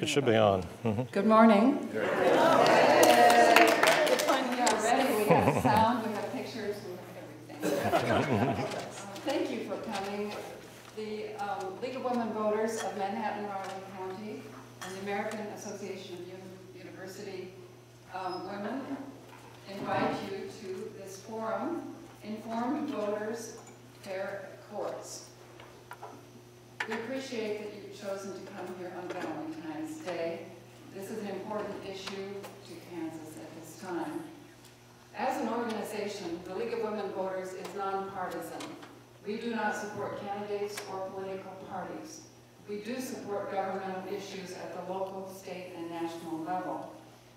It should be on. Good morning. Good morning. Good fun. We are ready. We have sound, we have pictures, we have everything. Thank you for coming. The League of Women Voters of Manhattan, Raleigh County, and the American Association of University Women invite you to this forum, Informed Voters, Fair Courts. We appreciate that you've chosen to come here on Valentine's Day. This is an important issue to Kansas at this time. As an organization, the League of Women Voters is nonpartisan. We do not support candidates or political parties. We do support governmental issues at the local, state, and national level.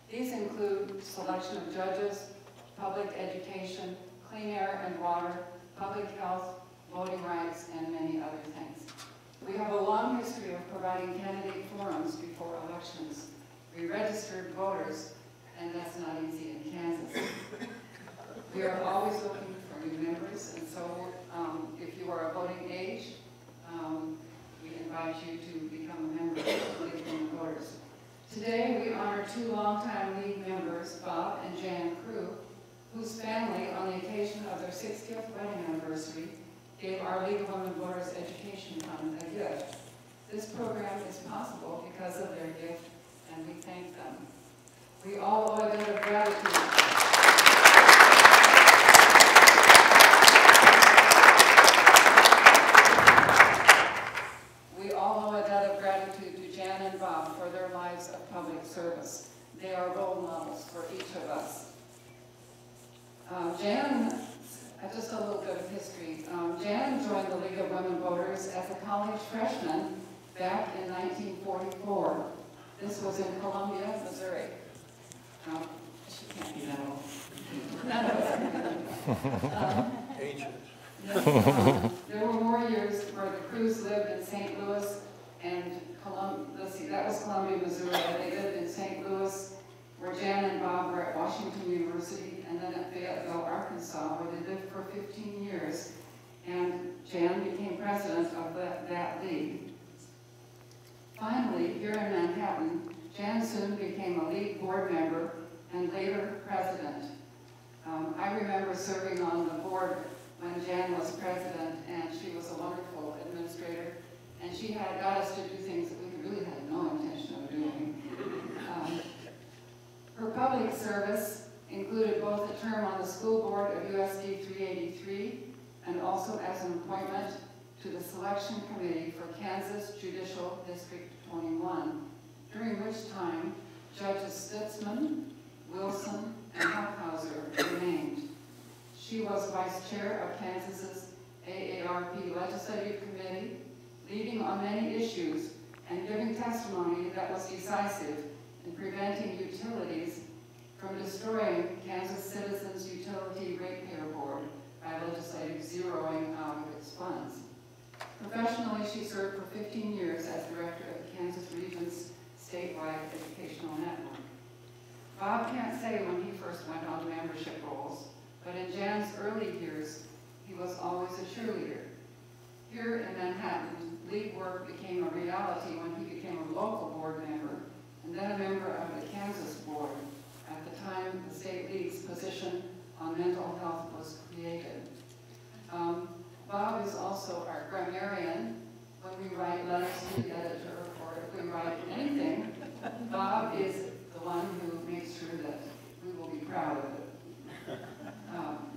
These include selection of judges, public education, clean air and water, public health, voting rights, and many other things. We have a long history of providing candidate forums before elections. We registered voters, and that's not easy in Kansas. We are always looking for new members, and so if you are of voting age, we invite you to become a member of the League of Women Voters. Today, we honor two longtime League members, Bob and Jan Crew, whose family, on the occasion of their 60th wedding anniversary, gave our League of Women Voters Education Fund a gift. This program is possible because of their gift, and we thank them. We all owe a debt of gratitude. We all owe a debt of gratitude to Jan and Bob for their lives of public service. They are role models for each of us. Just a little bit of history. Jan joined the League of Women Voters as a college freshman back in 1944. This was in Columbia, Missouri. She can't be that old. None of us are. Yes, there were more years where the Crews lived in St. Louis and that was Columbia, Missouri. They lived in St. Louis, where Jan and Bob were at Washington University, and then at Fayetteville, Arkansas, where they lived for 15 years. And Jan became president of that league. Finally, here in Manhattan, Jan soon became a league board member and later president. I remember serving on the board when Jan was president, and she was a wonderful administrator, and she had got us to do things that we really had no intention of doing. Her public service included both a term on the school board of USD 383 and also as an appointment to the selection committee for Kansas Judicial District 21, during which time Judges Stutzman, Wilson, and Hockhauser were named. She was vice chair of Kansas's AARP Legislative Committee, leading on many issues and giving testimony that was decisive in preventing utilities from destroying Kansas Citizens Utility Ratepayer Board by legislative zeroing out of its funds. Professionally, she served for 15 years as director of the Kansas Region's statewide educational network. Bob can't say when he first went on membership rolls, but in Jan's early years, he was always a cheerleader. Here in Manhattan, league work became a reality when he became a local board member and then a member of the Kansas board at the time the state league's position on mental health was created. Bob is also our grammarian. When we write letters to the editor, or if we write anything, Bob is the one who makes sure that we will be proud of it.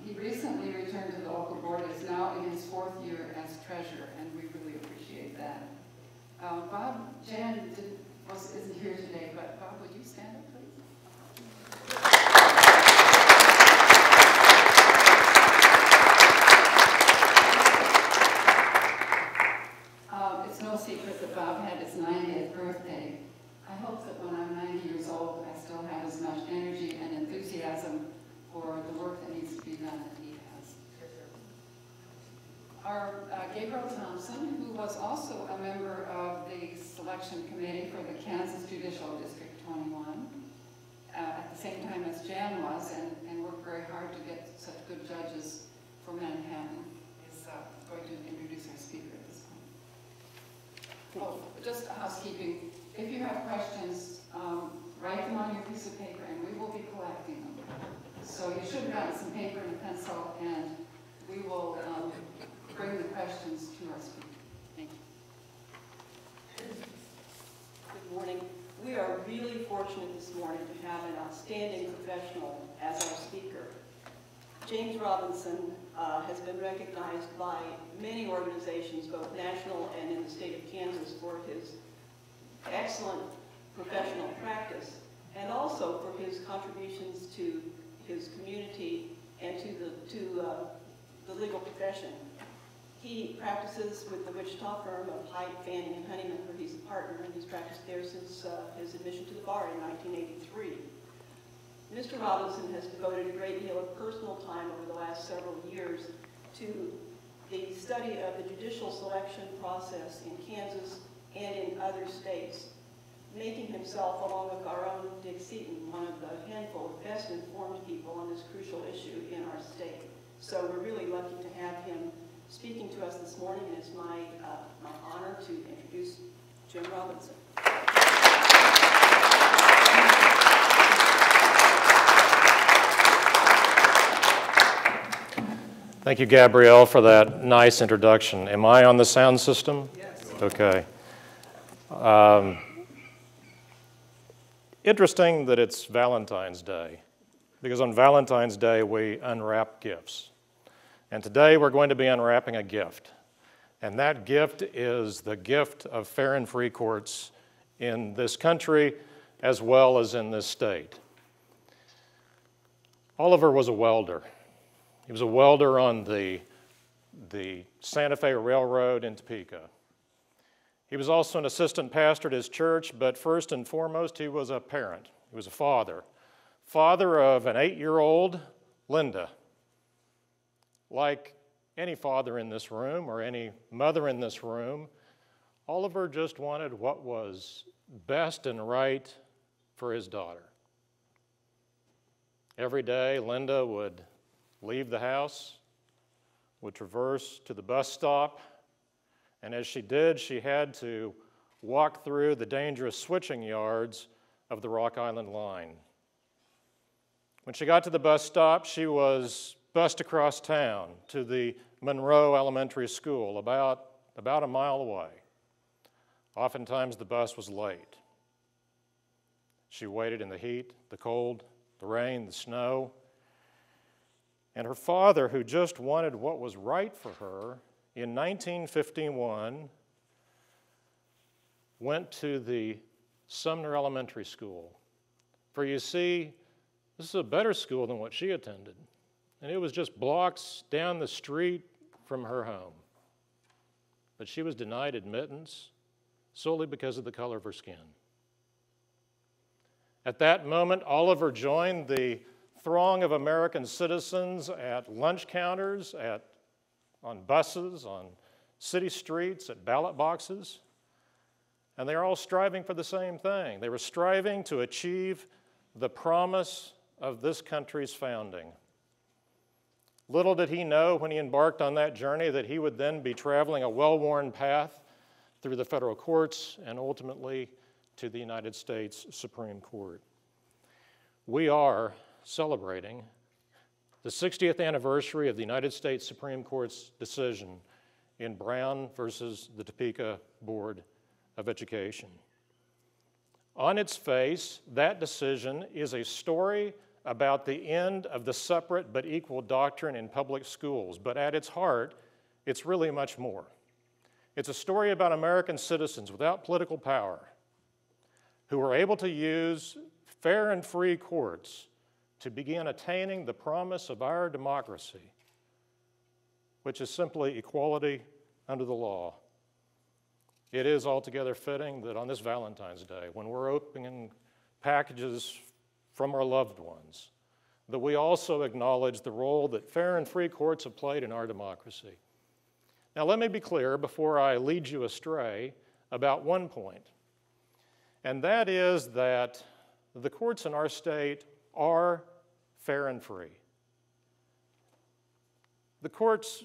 He recently returned to the local board, is now in his 4th year as treasurer, and we really appreciate that. Jan isn't here today, but Bob, would you stand up, please? It's no secret that Bob had his 90th birthday. I hope that when I'm 90 years old, I still have as much energy and enthusiasm for the work that needs to be done that he has. Our Gabriel Thompson, who was also a member of the selection committee for the Kansas Judicial District 21, at the same time as Jan was, and worked very hard to get such good judges for Manhattan, is going to introduce our speaker at this point. Oh, just housekeeping. If you have questions, write them on your piece of paper and we will be collecting them. So you should have gotten some paper and a pencil, and we will bring the questions to our speaker. Thank you. Good morning. We are really fortunate this morning to have an outstanding professional as our speaker. James Robinson has been recognized by many organizations, both national and in the state of Kansas, for his excellent professional practice and also for his contributions to his community and to the legal profession. He practices with the Wichita firm of Hyde, Fanning, and Honeyman, where he's a partner, and he's practiced there since his admission to the bar in 1983. Mr. Robinson has devoted a great deal of personal time over the last several years to the study of the judicial selection process in Kansas and in other states, making himself, along with our own Dick Seaton, one of the handful of best informed people on this crucial issue in our state. So we're really lucky to have him speaking to us this morning, and it's my honor to introduce Jim Robinson. Thank you, Gabrielle, for that nice introduction. Am I on the sound system? Yes. Okay. Interesting that it's Valentine's Day, because on Valentine's Day we unwrap gifts. And today we're going to be unwrapping a gift. And that gift is the gift of fair and free courts in this country as well as in this state. Oliver was a welder. He was a welder on the Santa Fe Railroad in Topeka. He was also an assistant pastor at his church, but first and foremost, he was a parent. He was a father. Father of an 8-year-old Linda. Like any father in this room or any mother in this room, Oliver just wanted what was best and right for his daughter. Every day, Linda would leave the house, would traverse to the bus stop, and as she did, she had to walk through the dangerous switching yards of the Rock Island Line. When she got to the bus stop, she was bused across town to the Monroe Elementary School, about a mile away. Oftentimes the bus was late. She waited in the heat, the cold, the rain, the snow. And her father, who just wanted what was right for her, in 1951 went to the Sumner Elementary School. For you see, this is a better school than what she attended. And it was just blocks down the street from her home. But she was denied admittance solely because of the color of her skin. At that moment, Oliver joined the throng of American citizens at lunch counters, on buses, on city streets, at ballot boxes. And they are all striving for the same thing. They were striving to achieve the promise of this country's founding. Little did he know when he embarked on that journey that he would then be traveling a well-worn path through the federal courts and ultimately to the United States Supreme Court. We are celebrating the 60th anniversary of the United States Supreme Court's decision in Brown versus the Topeka Board of Education. On its face, that decision is a story about the end of the separate but equal doctrine in public schools, but at its heart, it's really much more. It's a story about American citizens without political power who were able to use fair and free courts to begin attaining the promise of our democracy, which is simply equality under the law. It is altogether fitting that on this Valentine's Day, when we're opening packages from our loved ones, that we also acknowledge the role that fair and free courts have played in our democracy. Now, let me be clear before I lead you astray about one point, and that is that the courts in our state are fair and free. The courts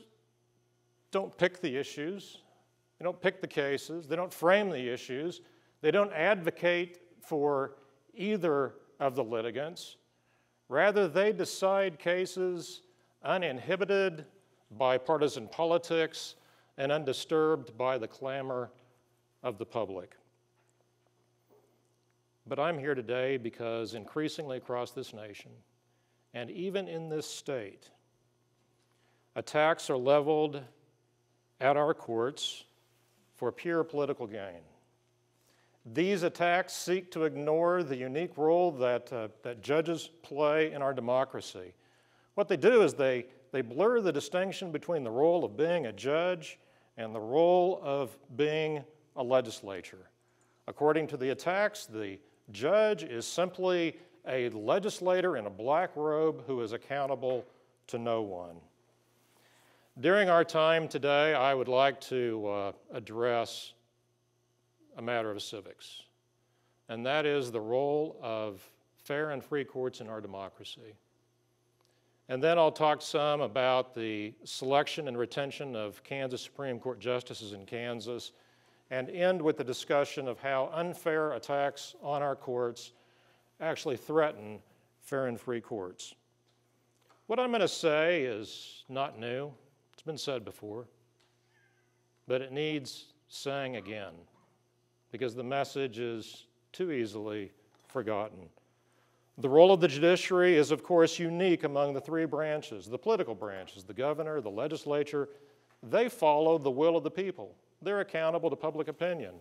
don't pick the issues, they don't pick the cases, they don't frame the issues, They don't advocate for either of the litigants. Rather, they decide cases uninhibited by partisan politics and undisturbed by the clamor of the public. But I'm here today because increasingly across this nation, and even in this state, attacks are leveled at our courts for pure political gain. These attacks seek to ignore the unique role that judges play in our democracy. What they do is they blur the distinction between the role of being a judge and the role of being a legislature. According to the attacks, the judge is simply a legislator in a black robe who is accountable to no one. During our time today, I would like to address a matter of civics, and that is the role of fair and free courts in our democracy. And then I'll talk some about the selection and retention of Kansas Supreme Court justices in Kansas, and end with the discussion of how unfair attacks on our courts actually threaten fair and free courts. What I'm going to say is not new. It's been said before, but it needs saying again, because the message is too easily forgotten. The role of the judiciary is, of course, unique among the three branches, the political branches, the governor, the legislature. They follow the will of the people. They're accountable to public opinion.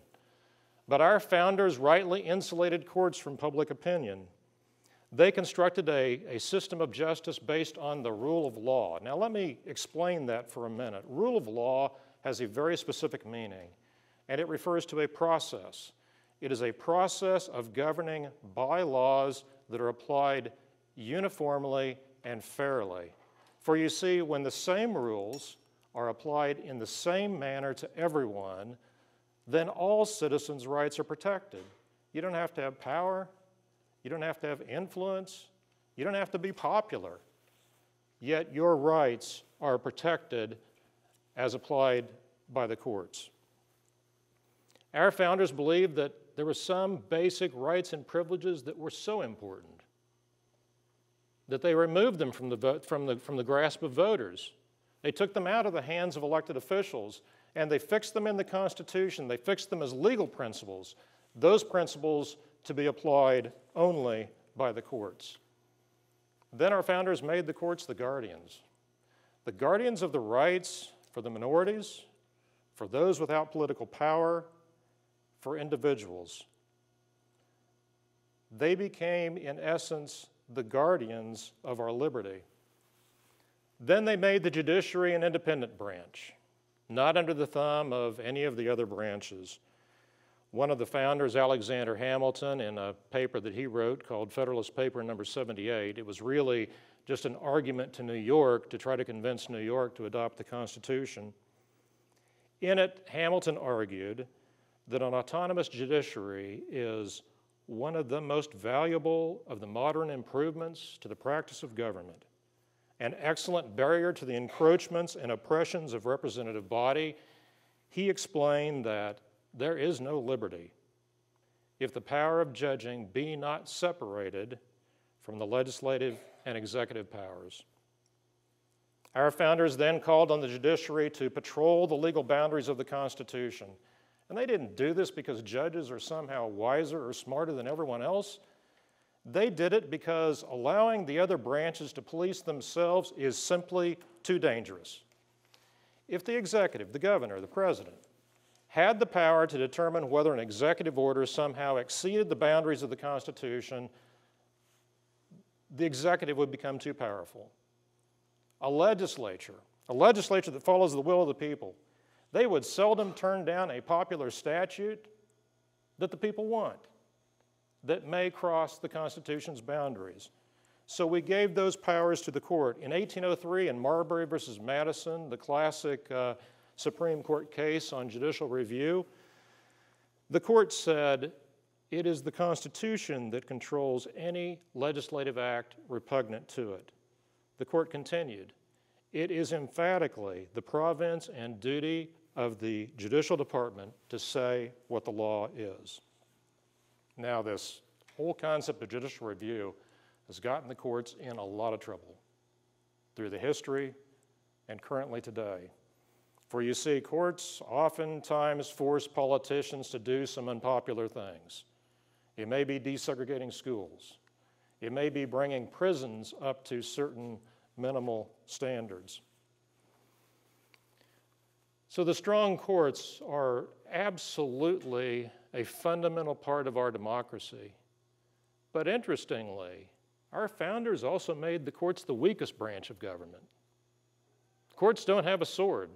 But our founders rightly insulated courts from public opinion. They constructed a system of justice based on the rule of law. Now, let me explain that for a minute. Rule of law has a very specific meaning, and it refers to a process. It is a process of governing by laws that are applied uniformly and fairly. For you see, when the same rules are applied in the same manner to everyone, then all citizens' rights are protected. You don't have to have power. You don't have to have influence. You don't have to be popular. Yet your rights are protected as applied by the courts. Our founders believed that there were some basic rights and privileges that were so important that they removed them from the grasp of voters. They took them out of the hands of elected officials, and they fixed them in the Constitution. They fixed them as legal principles, those principles to be applied only by the courts. Then our founders made the courts the guardians of the rights for the minorities, for those without political power, for individuals. They became, in essence, the guardians of our liberty. Then they made the judiciary an independent branch, not under the thumb of any of the other branches. One of the founders, Alexander Hamilton, in a paper that he wrote called Federalist Paper number 78, it was really just an argument to New York to try to convince New York to adopt the Constitution. In it, Hamilton argued that an autonomous judiciary is one of the most valuable of the modern improvements to the practice of government, an excellent barrier to the encroachments and oppressions of representative body. He explained that there is no liberty if the power of judging be not separated from the legislative and executive powers. Our founders then called on the judiciary to patrol the legal boundaries of the Constitution. And they didn't do this because judges are somehow wiser or smarter than everyone else. They did it because allowing the other branches to police themselves is simply too dangerous. If the executive, the governor, the president, had the power to determine whether an executive order somehow exceeded the boundaries of the Constitution, the executive would become too powerful. A legislature that follows the will of the people, they would seldom turn down a popular statute that the people want, that may cross the Constitution's boundaries. So we gave those powers to the court. In 1803, in Marbury versus Madison, the classic Supreme Court case on judicial review, the court said, it is the Constitution that controls any legislative act repugnant to it. The court continued, it is emphatically the province and duty of the judicial department to say what the law is. Now, this whole concept of judicial review has gotten the courts in a lot of trouble through the history and currently today. For you see, courts oftentimes force politicians to do some unpopular things. It may be desegregating schools. It may be bringing prisons up to certain minimal standards. So the strong courts are absolutely a fundamental part of our democracy. But interestingly, our founders also made the courts the weakest branch of government. Courts don't have a sword.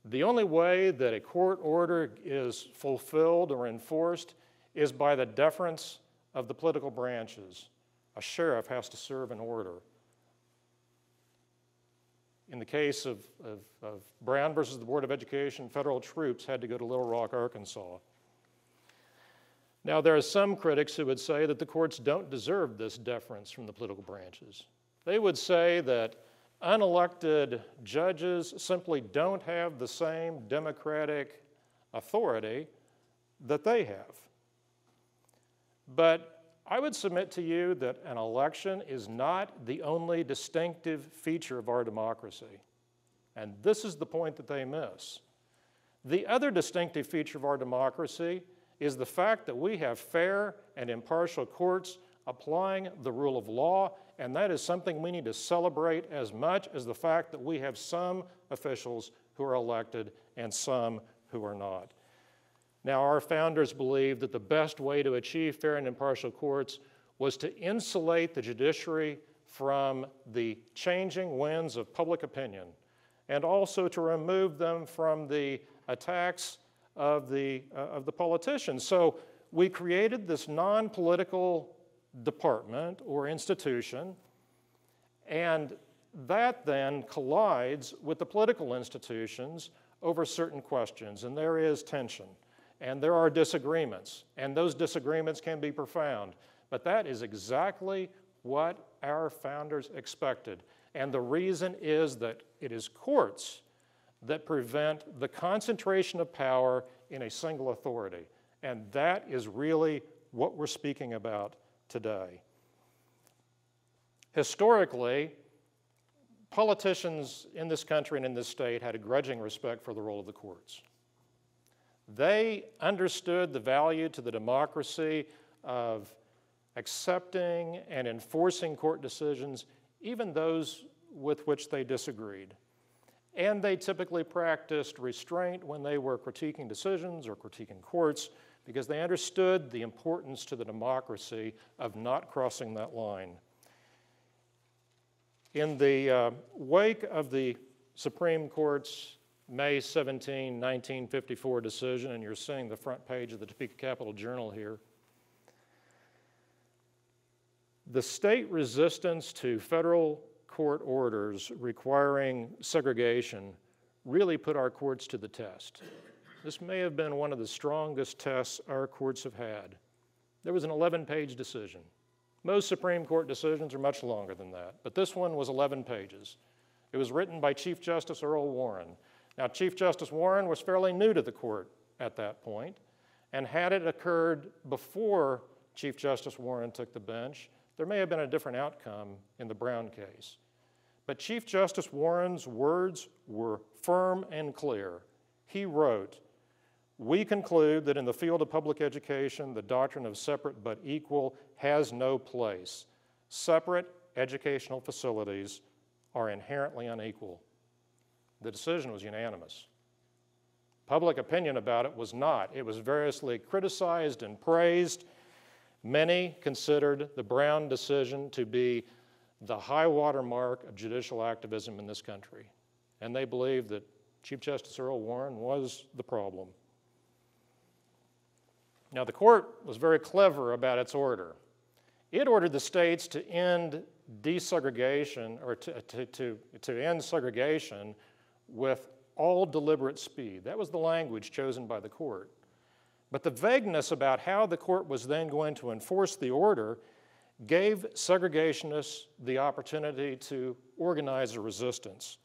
The only way that a court order is fulfilled or enforced is by the deference of the political branches. A sheriff has to serve an order. In the case of Brown versus the Board of Education, federal troops had to go to Little Rock, Arkansas. Now, there are some critics who would say that the courts don't deserve this deference from the political branches. They would say that unelected judges simply don't have the same democratic authority that they have. But I would submit to you that an election is not the only distinctive feature of our democracy. And this is the point that they miss. The other distinctive feature of our democracy is the fact that we have fair and impartial courts applying the rule of law, and that is something we need to celebrate as much as the fact that we have some officials who are elected and some who are not. Now, our founders believed that the best way to achieve fair and impartial courts was to insulate the judiciary from the changing winds of public opinion, and also to remove them from the attacks of the politicians. So we created this non-political department or institution, and that then collides with the political institutions over certain questions, and there is tension, and there are disagreements, and those disagreements can be profound, but that is exactly what our founders expected, and the reason is that it is courts that prevent the concentration of power in a single authority, and that is really what we're speaking about today. Historically, politicians in this country and in this state had a grudging respect for the role of the courts. They understood the value to the democracy of accepting and enforcing court decisions, even those with which they disagreed. And they typically practiced restraint when they were critiquing decisions or critiquing courts because they understood the importance to the democracy of not crossing that line. In the wake of the Supreme Court's May 17, 1954 decision, and you're seeing the front page of the Topeka Capital Journal here, the state resistance to federal court orders requiring segregation really put our courts to the test. This may have been one of the strongest tests our courts have had. There was an 11-page decision. Most Supreme Court decisions are much longer than that, but this one was 11 pages. It was written by Chief Justice Earl Warren. Now, Chief Justice Warren was fairly new to the court at that point, and had it occurred before Chief Justice Warren took the bench, there may have been a different outcome in the Brown case. But Chief Justice Warren's words were firm and clear. He wrote, "We conclude that in the field of public education, the doctrine of separate but equal has no place. Separate educational facilities are inherently unequal." The decision was unanimous. Public opinion about it was not. It was variously criticized and praised. Many considered the Brown decision to be the high water mark of judicial activism in this country, and they believed that Chief Justice Earl Warren was the problem. Now, the court was very clever about its order. It ordered the states to end desegregation, or to end segregation with all deliberate speed. That was the language chosen by the court. But the vagueness about how the court was then going to enforce the order gave segregationists the opportunity to organize a resistance.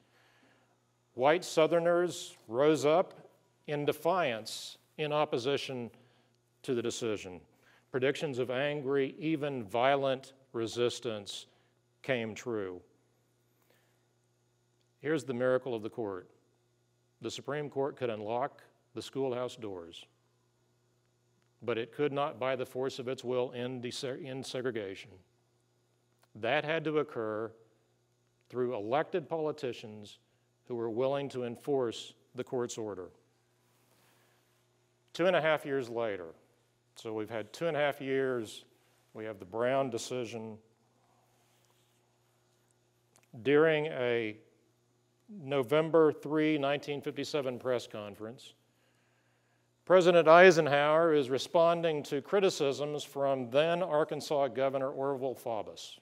White Southerners rose up in defiance in opposition to the decision. predictions of angry, even violent resistance came true. Here's the miracle of the court. The Supreme Court could unlock the schoolhouse doors, but it could not, by the force of its will, end segregation. That had to occur through elected politicians who were willing to enforce the court's order. 2.5 years later, so we've had 2.5 years, we have the Brown decision. During a November 3, 1957 press conference, President Eisenhower is responding to criticisms from then Arkansas Governor Orville Faubus.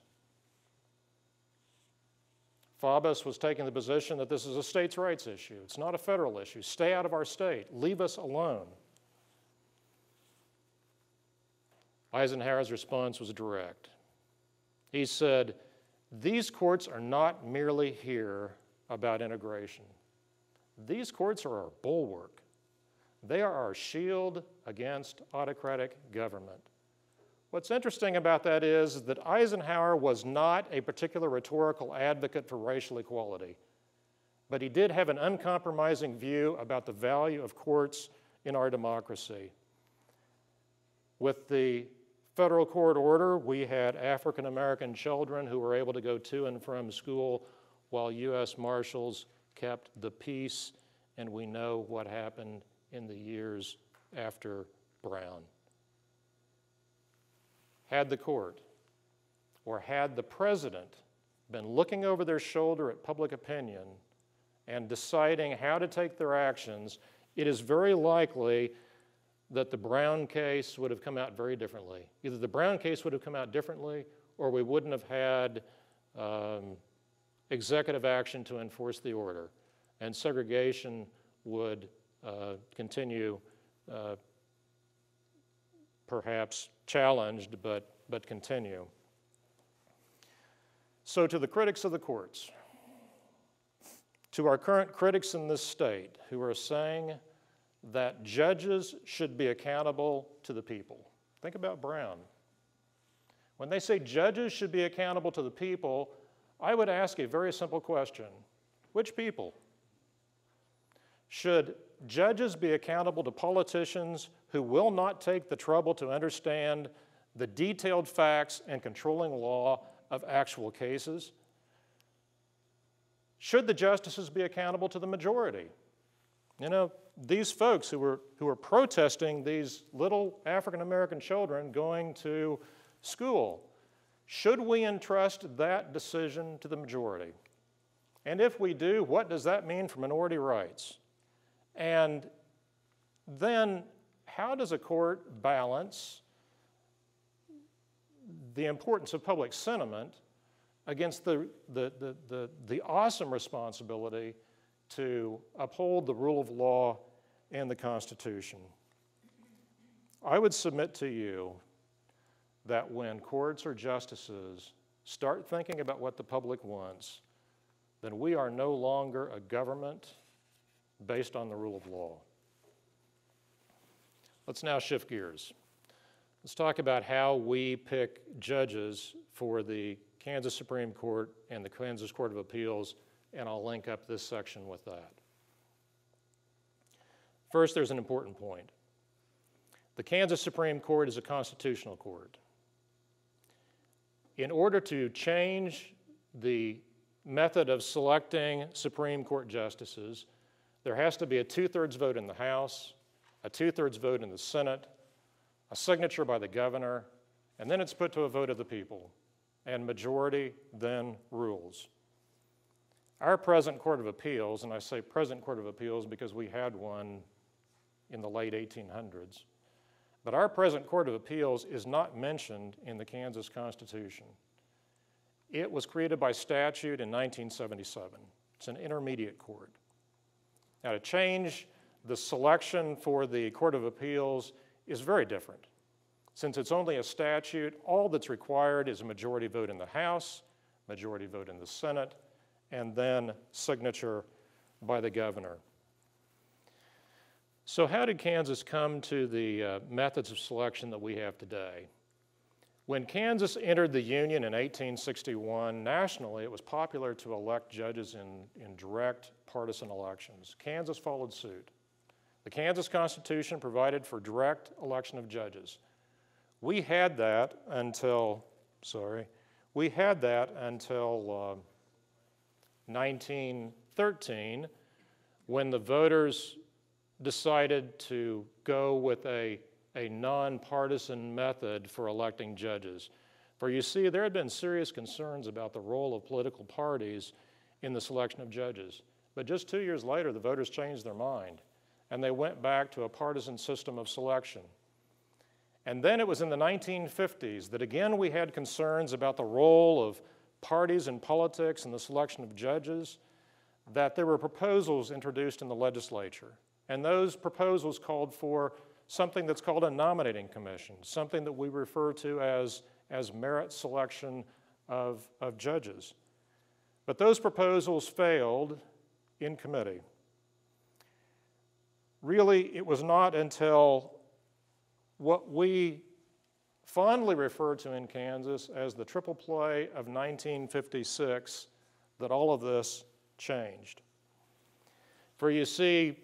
Faubus was taking the position that this is a states' rights issue. It's not a federal issue. Stay out of our state. Leave us alone. Eisenhower's response was direct. He said, "These courts are not merely here about integration. These courts are our bulwark. They are our shield against autocratic government." What's interesting about that is that Eisenhower was not a particular rhetorical advocate for racial equality, but he did have an uncompromising view about the value of courts in our democracy. With the federal court order, we had African American children who were able to go to and from school while U.S. Marshals kept the peace, and we know what happened in the years after Brown. Had the court or had the president been looking over their shoulder at public opinion and deciding how to take their actions, it is very likely that the Brown case would have come out very differently. Either the Brown case would have come out differently, or we wouldn't have had executive action to enforce the order, and segregation would continue, perhaps challenged, but continue. So to the critics of the courts, to our current critics in this state who are saying that judges should be accountable to the people. Think about Brown. When they say judges should be accountable to the people, I would ask a very simple question. Which people? Should judges be accountable to politicians who will not take the trouble to understand the detailed facts and controlling law of actual cases? Should the justices be accountable to the majority? You know, these folks who were protesting these little African American children going to school, should we entrust that decision to the majority? And if we do, what does that mean for minority rights? And then how does a court balance the importance of public sentiment against the awesome responsibility to uphold the rule of law and the Constitution? I would submit to you that when courts or justices start thinking about what the public wants, then we are no longer a government based on the rule of law. Let's now shift gears. Let's talk about how we pick judges for the Kansas Supreme Court and the Kansas Court of Appeals, and I'll link up this section with that. First, there's an important point. The Kansas Supreme Court is a constitutional court. In order to change the method of selecting Supreme Court justices, there has to be a 2/3 vote in the House, a 2/3 vote in the Senate, a signature by the governor, and then it's put to a vote of the people, and majority then rules. Our present Court of Appeals, and I say present Court of Appeals because we had one in the late 1800s, but our present Court of Appeals is not mentioned in the Kansas Constitution. It was created by statute in 1977. It's an intermediate court. Now, to change the selection for the Court of Appeals is very different. Since it's only a statute, all that's required is a majority vote in the House, majority vote in the Senate, and then signature by the governor. So how did Kansas come to the methods of selection that we have today? When Kansas entered the Union in 1861, nationally it was popular to elect judges in direct partisan elections. Kansas followed suit. The Kansas Constitution provided for direct election of judges. We had that until 1913, when the voters decided to go with a nonpartisan method for electing judges. For you see, there had been serious concerns about the role of political parties in the selection of judges. But just 2 years later, the voters changed their mind, and they went back to a partisan system of selection. And then it was in the 1950s that again we had concerns about the role of parties in politics in the selection of judges, that there were proposals introduced in the legislature. And those proposals called for something that's called a nominating commission, something that we refer to as merit selection of judges. But those proposals failed in committee. Really, it was not until what we fondly refer to in Kansas as the triple play of 1956 that all of this changed. For you see,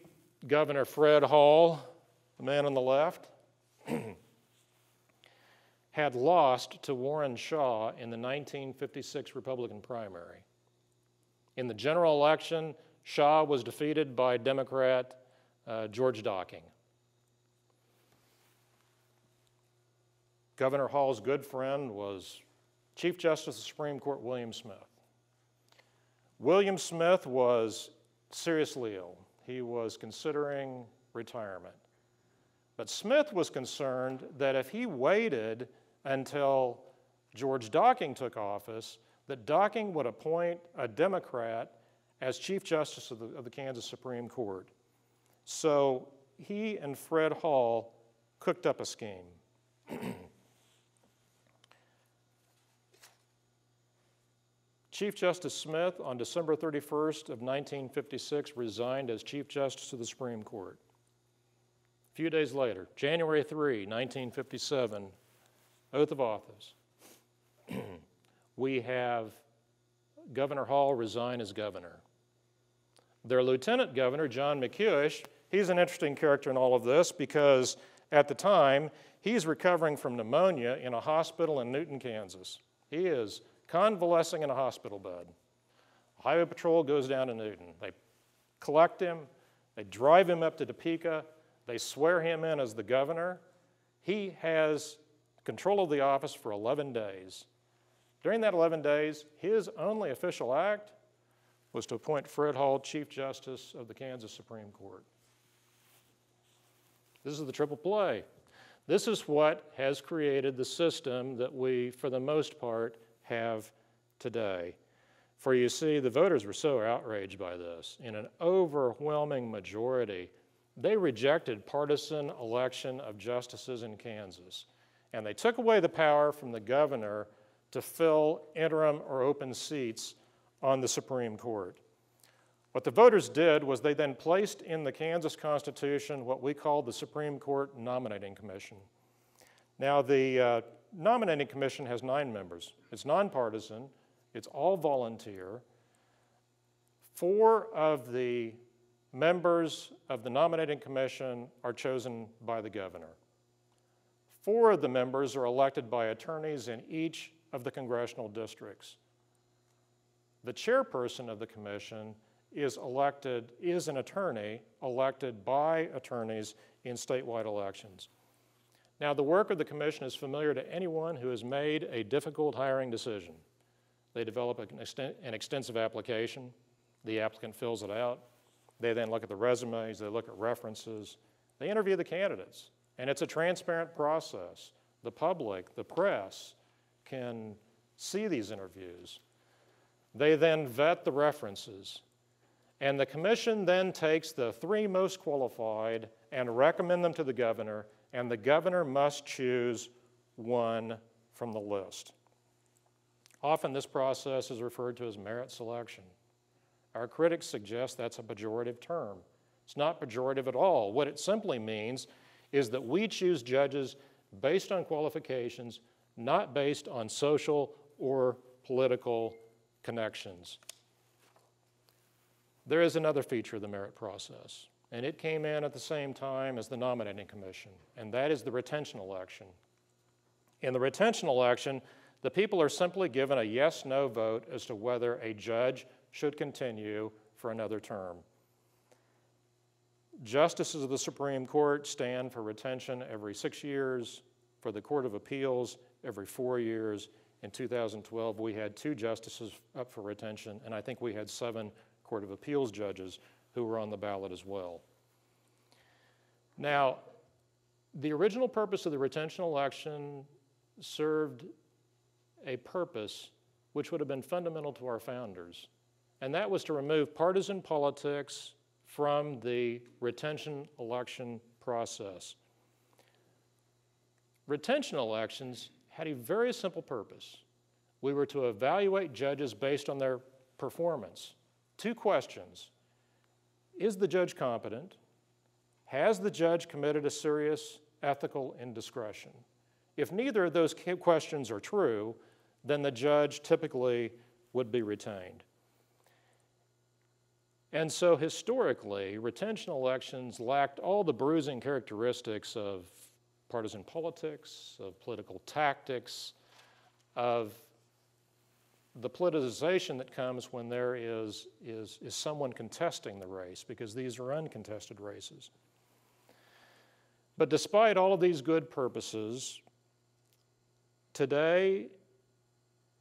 Governor Fred Hall, the man on the left, had lost to Warren Shaw in the 1956 Republican primary. In the general election, Shaw was defeated by Democrat George Docking. Governor Hall's good friend was Chief Justice of the Supreme Court William Smith. William Smith was seriously ill. He was considering retirement. But Smith was concerned that if he waited until George Docking took office, that Docking would appoint a Democrat as Chief Justice of the Kansas Supreme Court. So he and Fred Hall cooked up a scheme. Chief Justice Smith, on December 31st of 1956, resigned as Chief Justice of the Supreme Court. A few days later, January 3, 1957, oath of office. We have Governor Hall resign as governor. Their lieutenant governor, John McEwish, he's an interesting character in all of this because at the time, he's recovering from pneumonia in a hospital in Newton, Kansas. He is convalescing in a hospital bed. Highway Patrol goes down to Newton. They collect him, they drive him up to Topeka, they swear him in as the governor. He has control of the office for 11 days. During that 11 days, his only official act was to appoint Fred Hall Chief Justice of the Kansas Supreme Court. This is the triple play. This is what has created the system that we, for the most part, have today. For you see, the voters were so outraged by this. In an overwhelming majority, they rejected partisan election of justices in Kansas. And they took away the power from the governor to fill interim or open seats on the Supreme Court. What the voters did was they then placed in the Kansas Constitution what we call the Supreme Court Nominating Commission. Now, the Nominating Commission has 9 members. It's nonpartisan. It's all volunteer. 4 of the members of the Nominating Commission are chosen by the governor. 4 of the members are elected by attorneys in each of the congressional districts. The chairperson of the commission is an attorney elected by attorneys in statewide elections. Now, the work of the commission is familiar to anyone who has made a difficult hiring decision. They develop an extensive application. The applicant fills it out. They then look at the resumes. They look at references. They interview the candidates. And it's a transparent process. The public, the press, can see these interviews. They then vet the references. And the commission then takes the 3 most qualified and recommend them to the governor, and the governor must choose one from the list. Often this process is referred to as merit selection. Our critics suggest that's a pejorative term. It's not pejorative at all. What it simply means is that we choose judges based on qualifications, not based on social or political connections. There is another feature of the merit process, and it came in at the same time as the nominating commission, and that is the retention election. In the retention election, the people are simply given a yes-no vote as to whether a judge should continue for another term. Justices of the Supreme Court stand for retention every 6 years, for the Court of Appeals every 4 years. In 2012, we had 2 justices up for retention, and I think we had 7 Court of Appeals judges who were on the ballot as well. Now, the original purpose of the retention election served a purpose which would have been fundamental to our founders, and that was to remove partisan politics from the retention election process. Retention elections had a very simple purpose. We were to evaluate judges based on their performance. 2 questions. Is the judge competent? Has the judge committed a serious ethical indiscretion? If neither of those questions are true, then the judge typically would be retained. And so historically, retention elections lacked all the bruising characteristics of partisan politics, of political tactics, of the politicization that comes when there is someone contesting the race, because these are uncontested races. But despite all of these good purposes, today,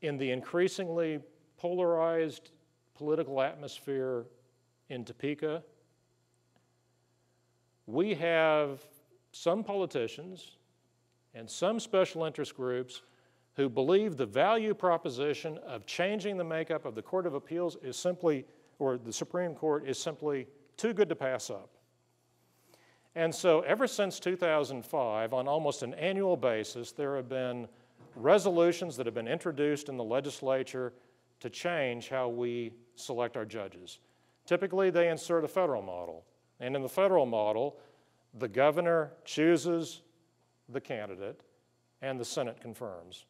in the increasingly polarized political atmosphere in Topeka, we have some politicians and some special interest groups who believe the value proposition of changing the makeup of the Court of Appeals is simply, or the Supreme Court is simply too good to pass up. And so ever since 2005, on almost an annual basis, there have been resolutions that have been introduced in the legislature to change how we select our judges. Typically, they insert a federal model. And in the federal model, the governor chooses the candidate and the Senate confirms.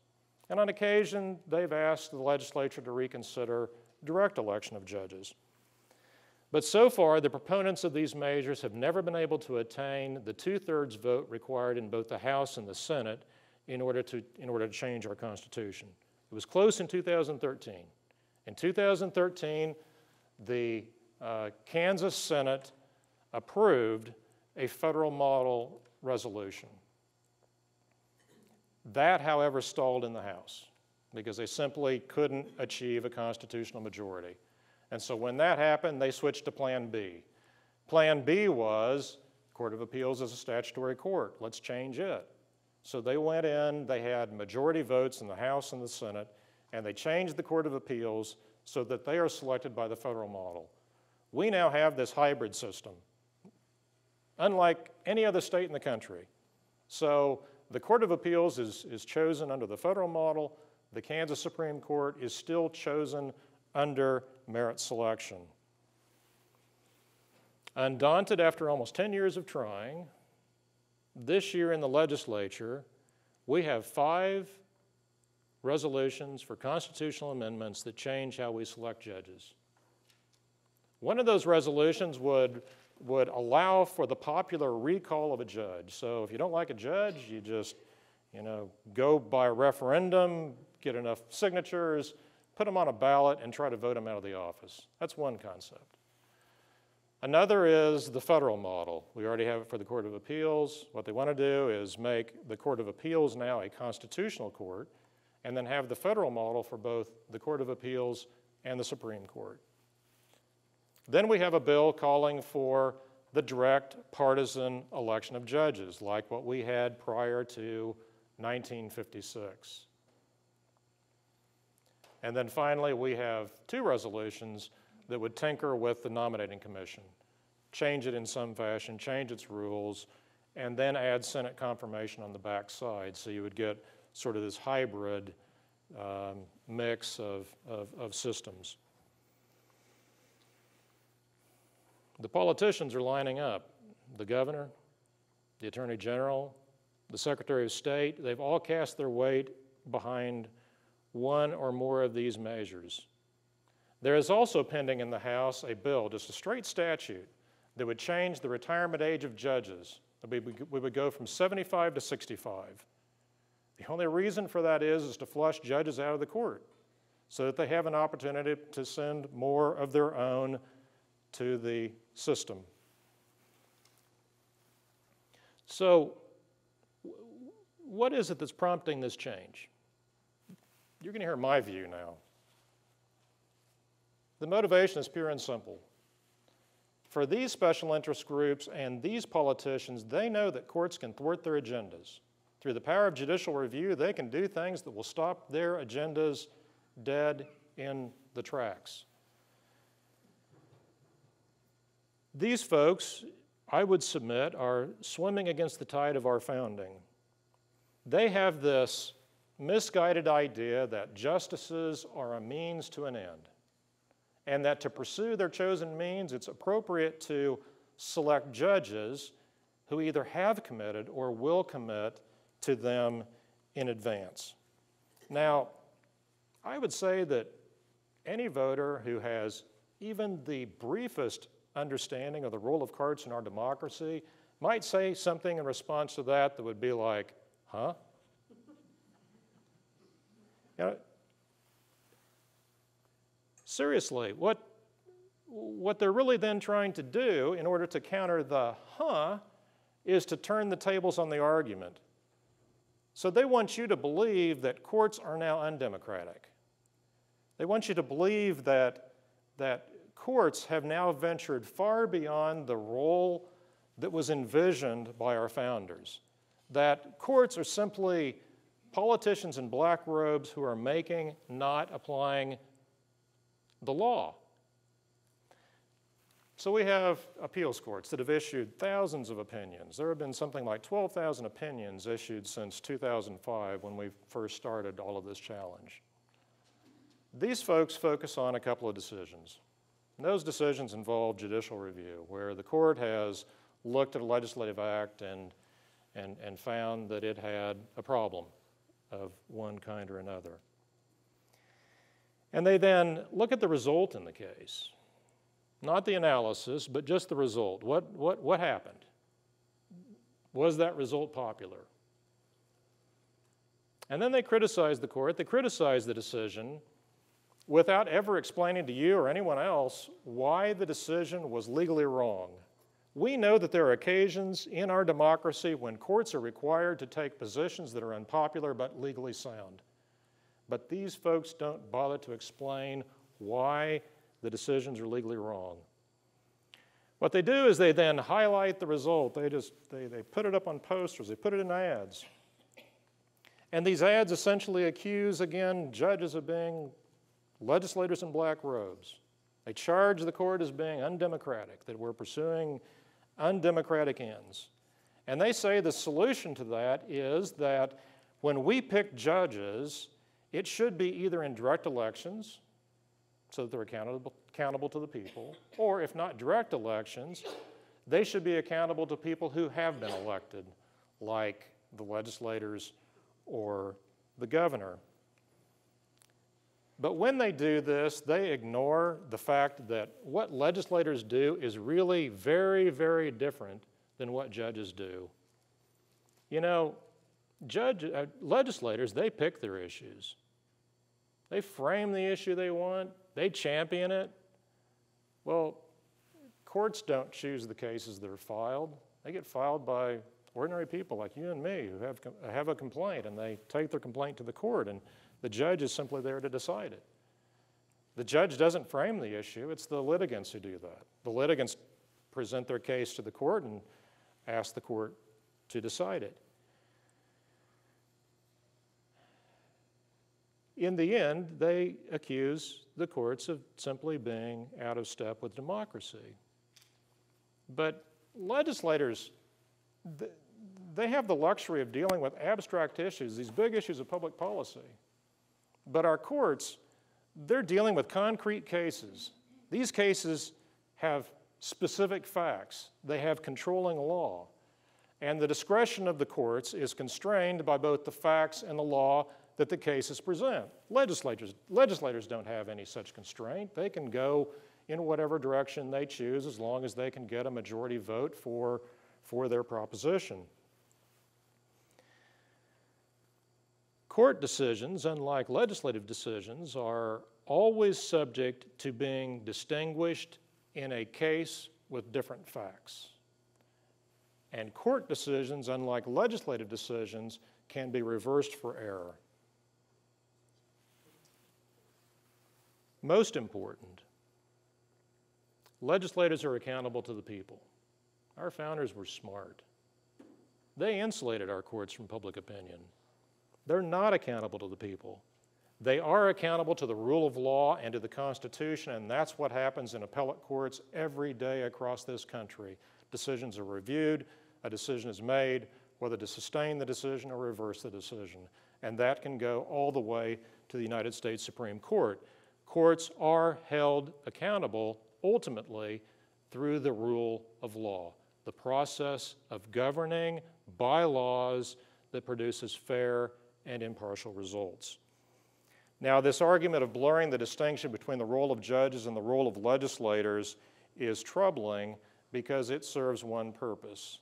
And on occasion, they've asked the legislature to reconsider direct election of judges. But so far, the proponents of these measures have never been able to attain the 2/3 vote required in both the House and the Senate in order to change our Constitution. It was close in 2013. In 2013, the Kansas Senate approved a federal model resolution. That, however, stalled in the House because they simply couldn't achieve a constitutional majority. And so when that happened, they switched to Plan B. Plan B was, Court of Appeals is a statutory court. Let's change it. So they went in, they had majority votes in the House and the Senate, and they changed the Court of Appeals so that they are selected by the federal model. We now have this hybrid system, unlike any other state in the country. So the Court of Appeals is chosen under the federal model. The Kansas Supreme Court is still chosen under merit selection. Undaunted after almost 10 years of trying, this year in the legislature, we have 5 resolutions for constitutional amendments that change how we select judges. One of those resolutions would allow for the popular recall of a judge. So if you don't like a judge, you just, go by referendum, get enough signatures, put them on a ballot, and try to vote them out of the office. That's one concept. Another is the federal model. We already have it for the Court of Appeals. What they want to do is make the Court of Appeals now a constitutional court, and then have the federal model for both the Court of Appeals and the Supreme Court. Then we have a bill calling for the direct partisan election of judges, like what we had prior to 1956. And then finally, we have 2 resolutions that would tinker with the nominating commission, change it in some fashion, change its rules, and then add Senate confirmation on the back side. So you would get sort of this hybrid mix of systems. The politicians are lining up. The governor, the attorney general, the secretary of state, they've all cast their weight behind one or more of these measures. There is also pending in the House a bill, just a straight statute, that would change the retirement age of judges. We would go from 75 to 65. The only reason for that is to flush judges out of the court so that they have an opportunity to send more of their own to the system. So, what is it that's prompting this change? You're going to hear my view now. The motivation is pure and simple. For these special interest groups and these politicians, they know that courts can thwart their agendas. Through the power of judicial review, they can do things that will stop their agendas dead in the tracks. These folks, I would submit, are swimming against the tide of our founding. They have this misguided idea that justices are a means to an end, and that to pursue their chosen means, it's appropriate to select judges who either have committed or will commit to them in advance. Now, I would say that any voter who has even the briefest understanding of the role of courts in our democracy might say something in response to that that would be like, huh? You know, seriously, what they're really then trying to do in order to counter the huh is to turn the tables on the argument. So they want you to believe that courts are now undemocratic. They want you to believe that courts have now ventured far beyond the role that was envisioned by our founders. That courts are simply politicians in black robes who are making, not applying the law. So we have appeals courts that have issued thousands of opinions. There have been something like 12,000 opinions issued since 2005 when we first started all of this challenge. These folks focus on a couple of decisions. And those decisions involve judicial review, where the court has looked at a legislative act and found that it had a problem of one kind or another. And they then look at the result in the case. Not the analysis, but just the result. What happened? Was that result popular? And then they criticize the court, they criticize the decision without ever explaining to you or anyone else why the decision was legally wrong. We know that there are occasions in our democracy when courts are required to take positions that are unpopular but legally sound. But these folks don't bother to explain why the decisions are legally wrong. What they do is they then highlight the result. They put it up on posters, they put it in ads. And these ads essentially accuse, again, judges of being legislators in black robes. They charge the court as being undemocratic, that we're pursuing undemocratic ends. And they say the solution to that is that when we pick judges, it should be either in direct elections, so that they're accountable to the people, or if not direct elections, they should be accountable to people who have been elected, like the legislators or the governor. But when they do this, they ignore the fact that what legislators do is really very, very different than what judges do. You know, legislators, they pick their issues. They frame the issue they want. They champion it. Well, courts don't choose the cases that are filed. They get filed by ordinary people like you and me who have a complaint, and they take their complaint to the court, and the judge is simply there to decide it. The judge doesn't frame the issue. It's the litigants who do that. The litigants present their case to the court and ask the court to decide it. In the end, they accuse the courts of simply being out of step with democracy. But legislators, they have the luxury of dealing with abstract issues, these big issues of public policy. But our courts, they're dealing with concrete cases. These cases have specific facts. They have controlling law. And the discretion of the courts is constrained by both the facts and the law that the cases present. Legislators don't have any such constraint. They can go in whatever direction they choose as long as they can get a majority vote for their proposition. Court decisions, unlike legislative decisions, are always subject to being distinguished in a case with different facts. And court decisions, unlike legislative decisions, can be reversed for error. Most important, legislators are accountable to the people. Our founders were smart. They insulated our courts from public opinion. They're not accountable to the people. They are accountable to the rule of law and to the Constitution, and that's what happens in appellate courts every day across this country. Decisions are reviewed, a decision is made, whether to sustain the decision or reverse the decision. And that can go all the way to the United States Supreme Court. Courts are held accountable ultimately through the rule of law, the process of governing by laws that produces fair and impartial results. Now, this argument of blurring the distinction between the role of judges and the role of legislators is troubling because it serves one purpose,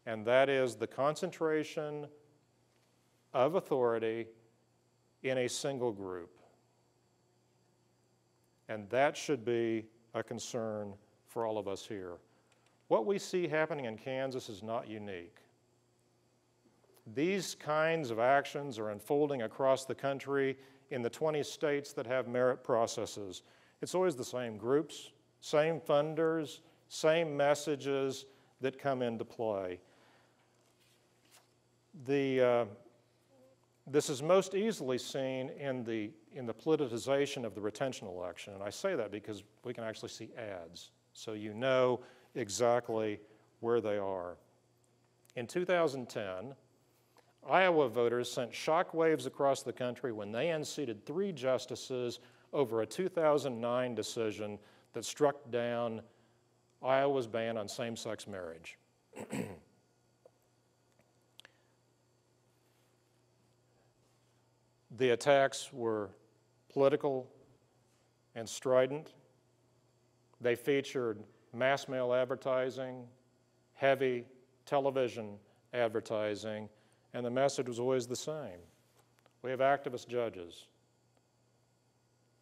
and that is the concentration of authority in a single group. And that should be a concern for all of us here. What we see happening in Kansas is not unique. These kinds of actions are unfolding across the country in the 20 states that have merit processes. It's always the same groups, same funders, same messages that come into play. This is most easily seen in the politicization of the retention election, and I say that because we can actually see ads, so you know exactly where they are. In 2010, Iowa voters sent shockwaves across the country when they unseated 3 justices over a 2009 decision that struck down Iowa's ban on same-sex marriage. The attacks were political and strident. They featured mass mail advertising, heavy television advertising, and the message was always the same. We have activist judges,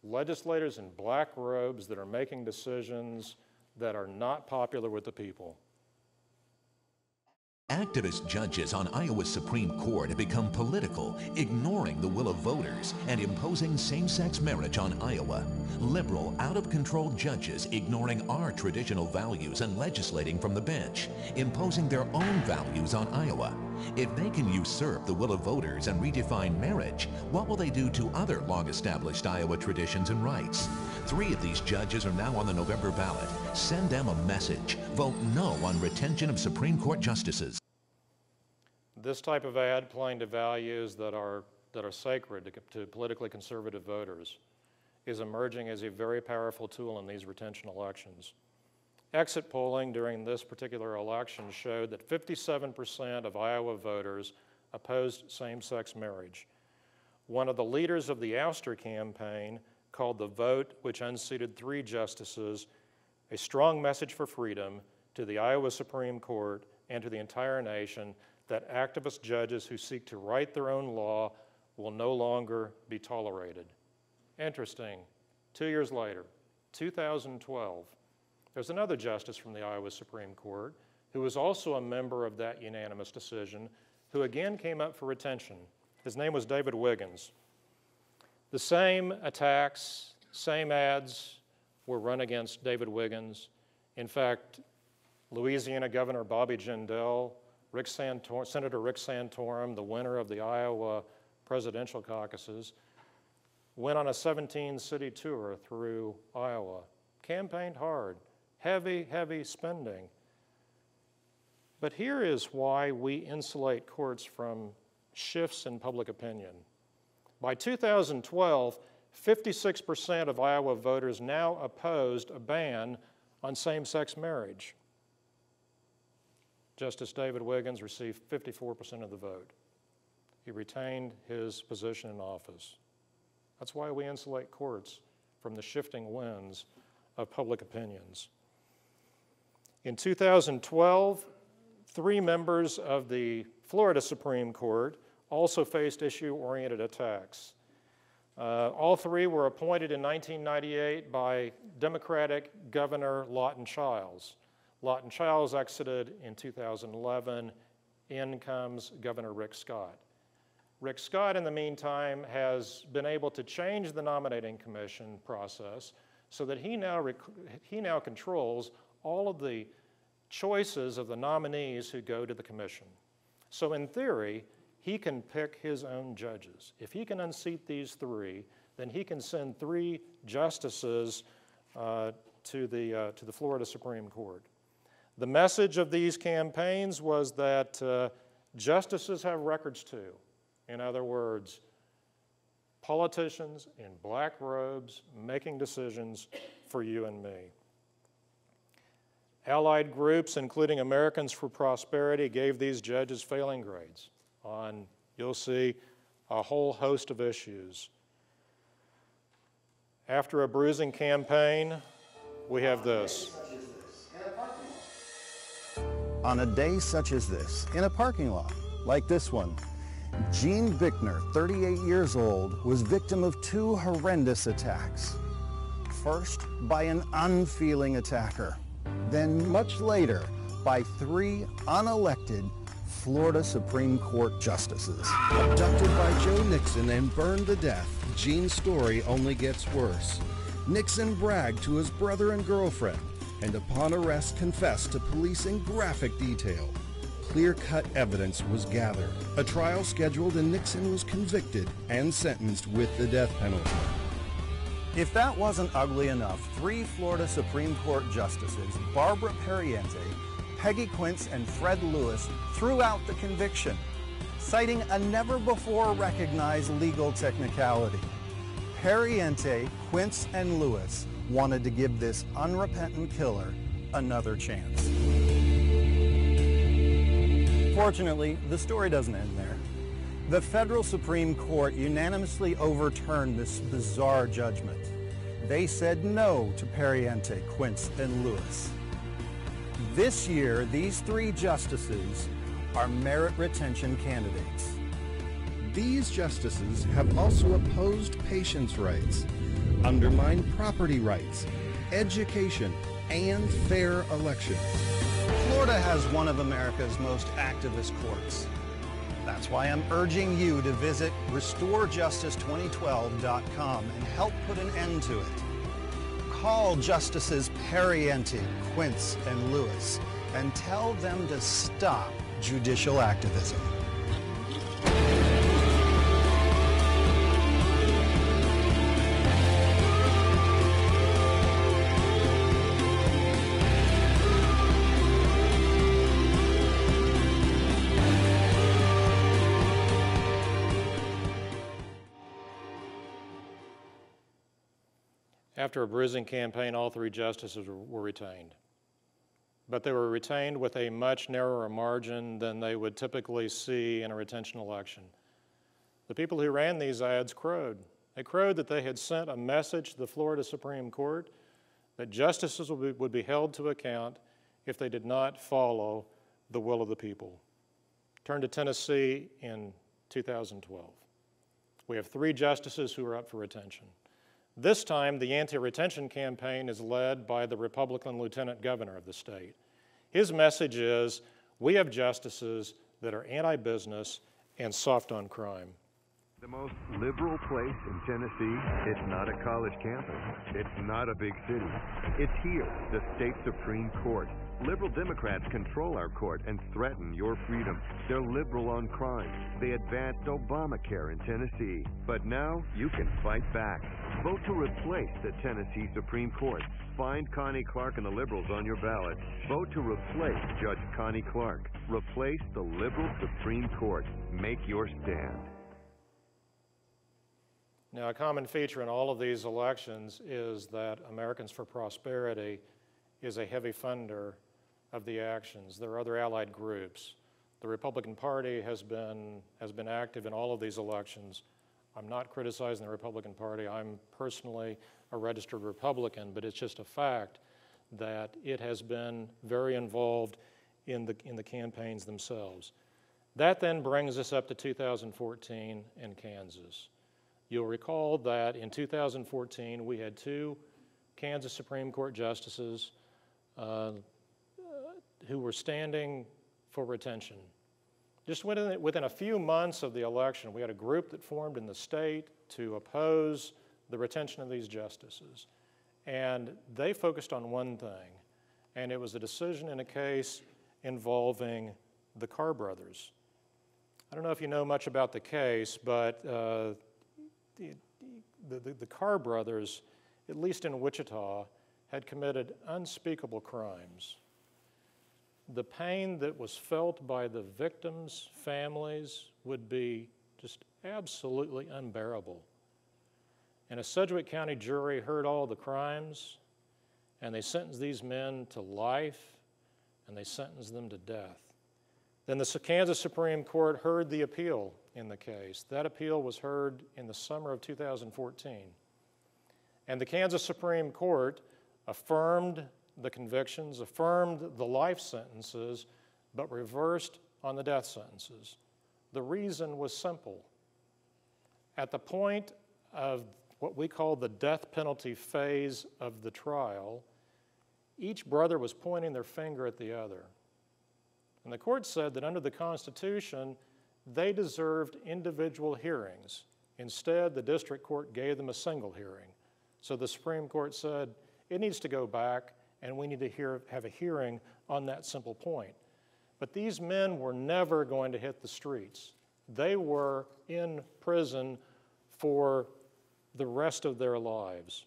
legislators in black robes that are making decisions that are not popular with the people. Activist judges on Iowa's Supreme Court have become political, ignoring the will of voters and imposing same-sex marriage on Iowa. Liberal, out-of-control judges ignoring our traditional values and legislating from the bench, imposing their own values on Iowa. If they can usurp the will of voters and redefine marriage, what will they do to other long-established Iowa traditions and rights? 3 of these judges are now on the November ballot. Send them a message. Vote no on retention of Supreme Court justices. This type of ad playing to values that are sacred to politically conservative voters is emerging as a very powerful tool in these retention elections. Exit polling during this particular election showed that 57% of Iowa voters opposed same-sex marriage. One of the leaders of the ouster campaign called the vote which unseated 3 justices a strong message for freedom to the Iowa Supreme Court and to the entire nation that activist judges who seek to write their own law will no longer be tolerated. Interesting, 2 years later, 2012, there's another justice from the Iowa Supreme Court who was also a member of that unanimous decision who again came up for retention. His name was David Wiggins. The same attacks, same ads were run against David Wiggins. In fact, Louisiana Governor Bobby Jindal, Senator Rick Santorum, the winner of the Iowa presidential caucuses, went on a 17-city tour through Iowa, campaigned hard, heavy, heavy spending. But here is why we insulate courts from shifts in public opinion. By 2012, 56% of Iowa voters now opposed a ban on same-sex marriage. Justice David Wiggins received 54% of the vote. He retained his position in office. That's why we insulate courts from the shifting winds of public opinions. In 2012, 3 members of the Florida Supreme Court also faced issue-oriented attacks. All 3 were appointed in 1998 by Democratic Governor Lawton Chiles. Lawton Chiles exited in 2011. In comes Governor Rick Scott. Rick Scott, in the meantime, has been able to change the nominating commission process so that he now controls all of the choices of the nominees who go to the commission. So in theory, he can pick his own judges. If he can unseat these 3, then he can send 3 justices to the Florida Supreme Court. The message of these campaigns was that justices have records too. In other words, politicians in black robes making decisions for you and me. Allied groups, including Americans for Prosperity, gave these judges failing grades on, you'll see, a whole host of issues. After a bruising campaign, we have this. On a day such as this, in a parking lot like this one, Gene Bickner, 38 years old, was victim of 2 horrendous attacks. First, by an unfeeling attacker. Then, much later, by 3 unelected Florida Supreme Court justices. Abducted by Joe Nixon and burned to death, Gene's story only gets worse. Nixon bragged to his brother and girlfriend, and upon arrest confessed to police in graphic detail. Clear-cut evidence was gathered. A trial scheduled and Nixon was convicted and sentenced with the death penalty. If that wasn't ugly enough, 3 Florida Supreme Court justices, Barbara Pariente, Peggy Quince, and Fred Lewis, threw out the conviction, citing a never-before-recognized legal technicality. Pariente, Quince, and Lewis wanted to give this unrepentant killer another chance. Fortunately, the story doesn't end there. The federal Supreme Court unanimously overturned this bizarre judgment. They said no to Pariente, Quince, and Lewis. This year, these 3 justices are merit retention candidates. These justices have also opposed patients' rights, undermined property rights, education, and fair elections. Florida has one of America's most activist courts. That's why I'm urging you to visit restorejustice2012.com and help put an end to it. Call Justices Pariente, Quince, and Lewis and tell them to stop judicial activism. After a bruising campaign, all 3 justices were retained. But they were retained with a much narrower margin than they would typically see in a retention election. The people who ran these ads crowed. They crowed that they had sent a message to the Florida Supreme Court that justices would be held to account if they did not follow the will of the people. Turn to Tennessee in 2012. We have 3 justices who are up for retention. This time, the anti-retention campaign is led by the Republican lieutenant governor of the state. His message is, we have justices that are anti-business and soft on crime. The most liberal place in Tennessee, it's not a college campus. It's not a big city. It's here, the state Supreme Court. Liberal Democrats control our court and threaten your freedom. They're liberal on crime. They advanced Obamacare in Tennessee. But now you can fight back. Vote to replace the Tennessee Supreme Court. Find Connie Clark and the liberals on your ballot. Vote to replace Judge Connie Clark. Replace the liberal Supreme Court. Make your stand. Now, a common feature in all of these elections is that Americans for Prosperity is a heavy funder of the actions. There are other allied groups. The Republican Party has been active in all of these elections. I'm not criticizing the Republican Party. I'm personally a registered Republican, but it's just a fact that it has been very involved in the campaigns themselves. That then brings us up to 2014 in Kansas. You'll recall that in 2014 we had 2 Kansas Supreme Court justices who were standing for retention. Just within a few months of the election, we had a group that formed in the state to oppose the retention of these justices. And they focused on one thing, and it was a decision in a case involving the Carr brothers. I don't know if you know much about the case, but the Carr brothers, at least in Wichita, had committed unspeakable crimes. The pain that was felt by the victims' families would be just absolutely unbearable. And a Sedgwick County jury heard all the crimes, and they sentenced these men to life, and they sentenced them to death. Then the Kansas Supreme Court heard the appeal in the case. That appeal was heard in the summer of 2014. And the Kansas Supreme Court affirmed the convictions, affirmed the life sentences, but reversed on the death sentences. The reason was simple. At the point of what we call the death penalty phase of the trial, each brother was pointing their finger at the other. And the court said that under the Constitution, they deserved individual hearings. Instead, the district court gave them a single hearing. So the Supreme Court said, it needs to go back, and we need to have a hearing on that simple point. But these men were never going to hit the streets. They were in prison for the rest of their lives.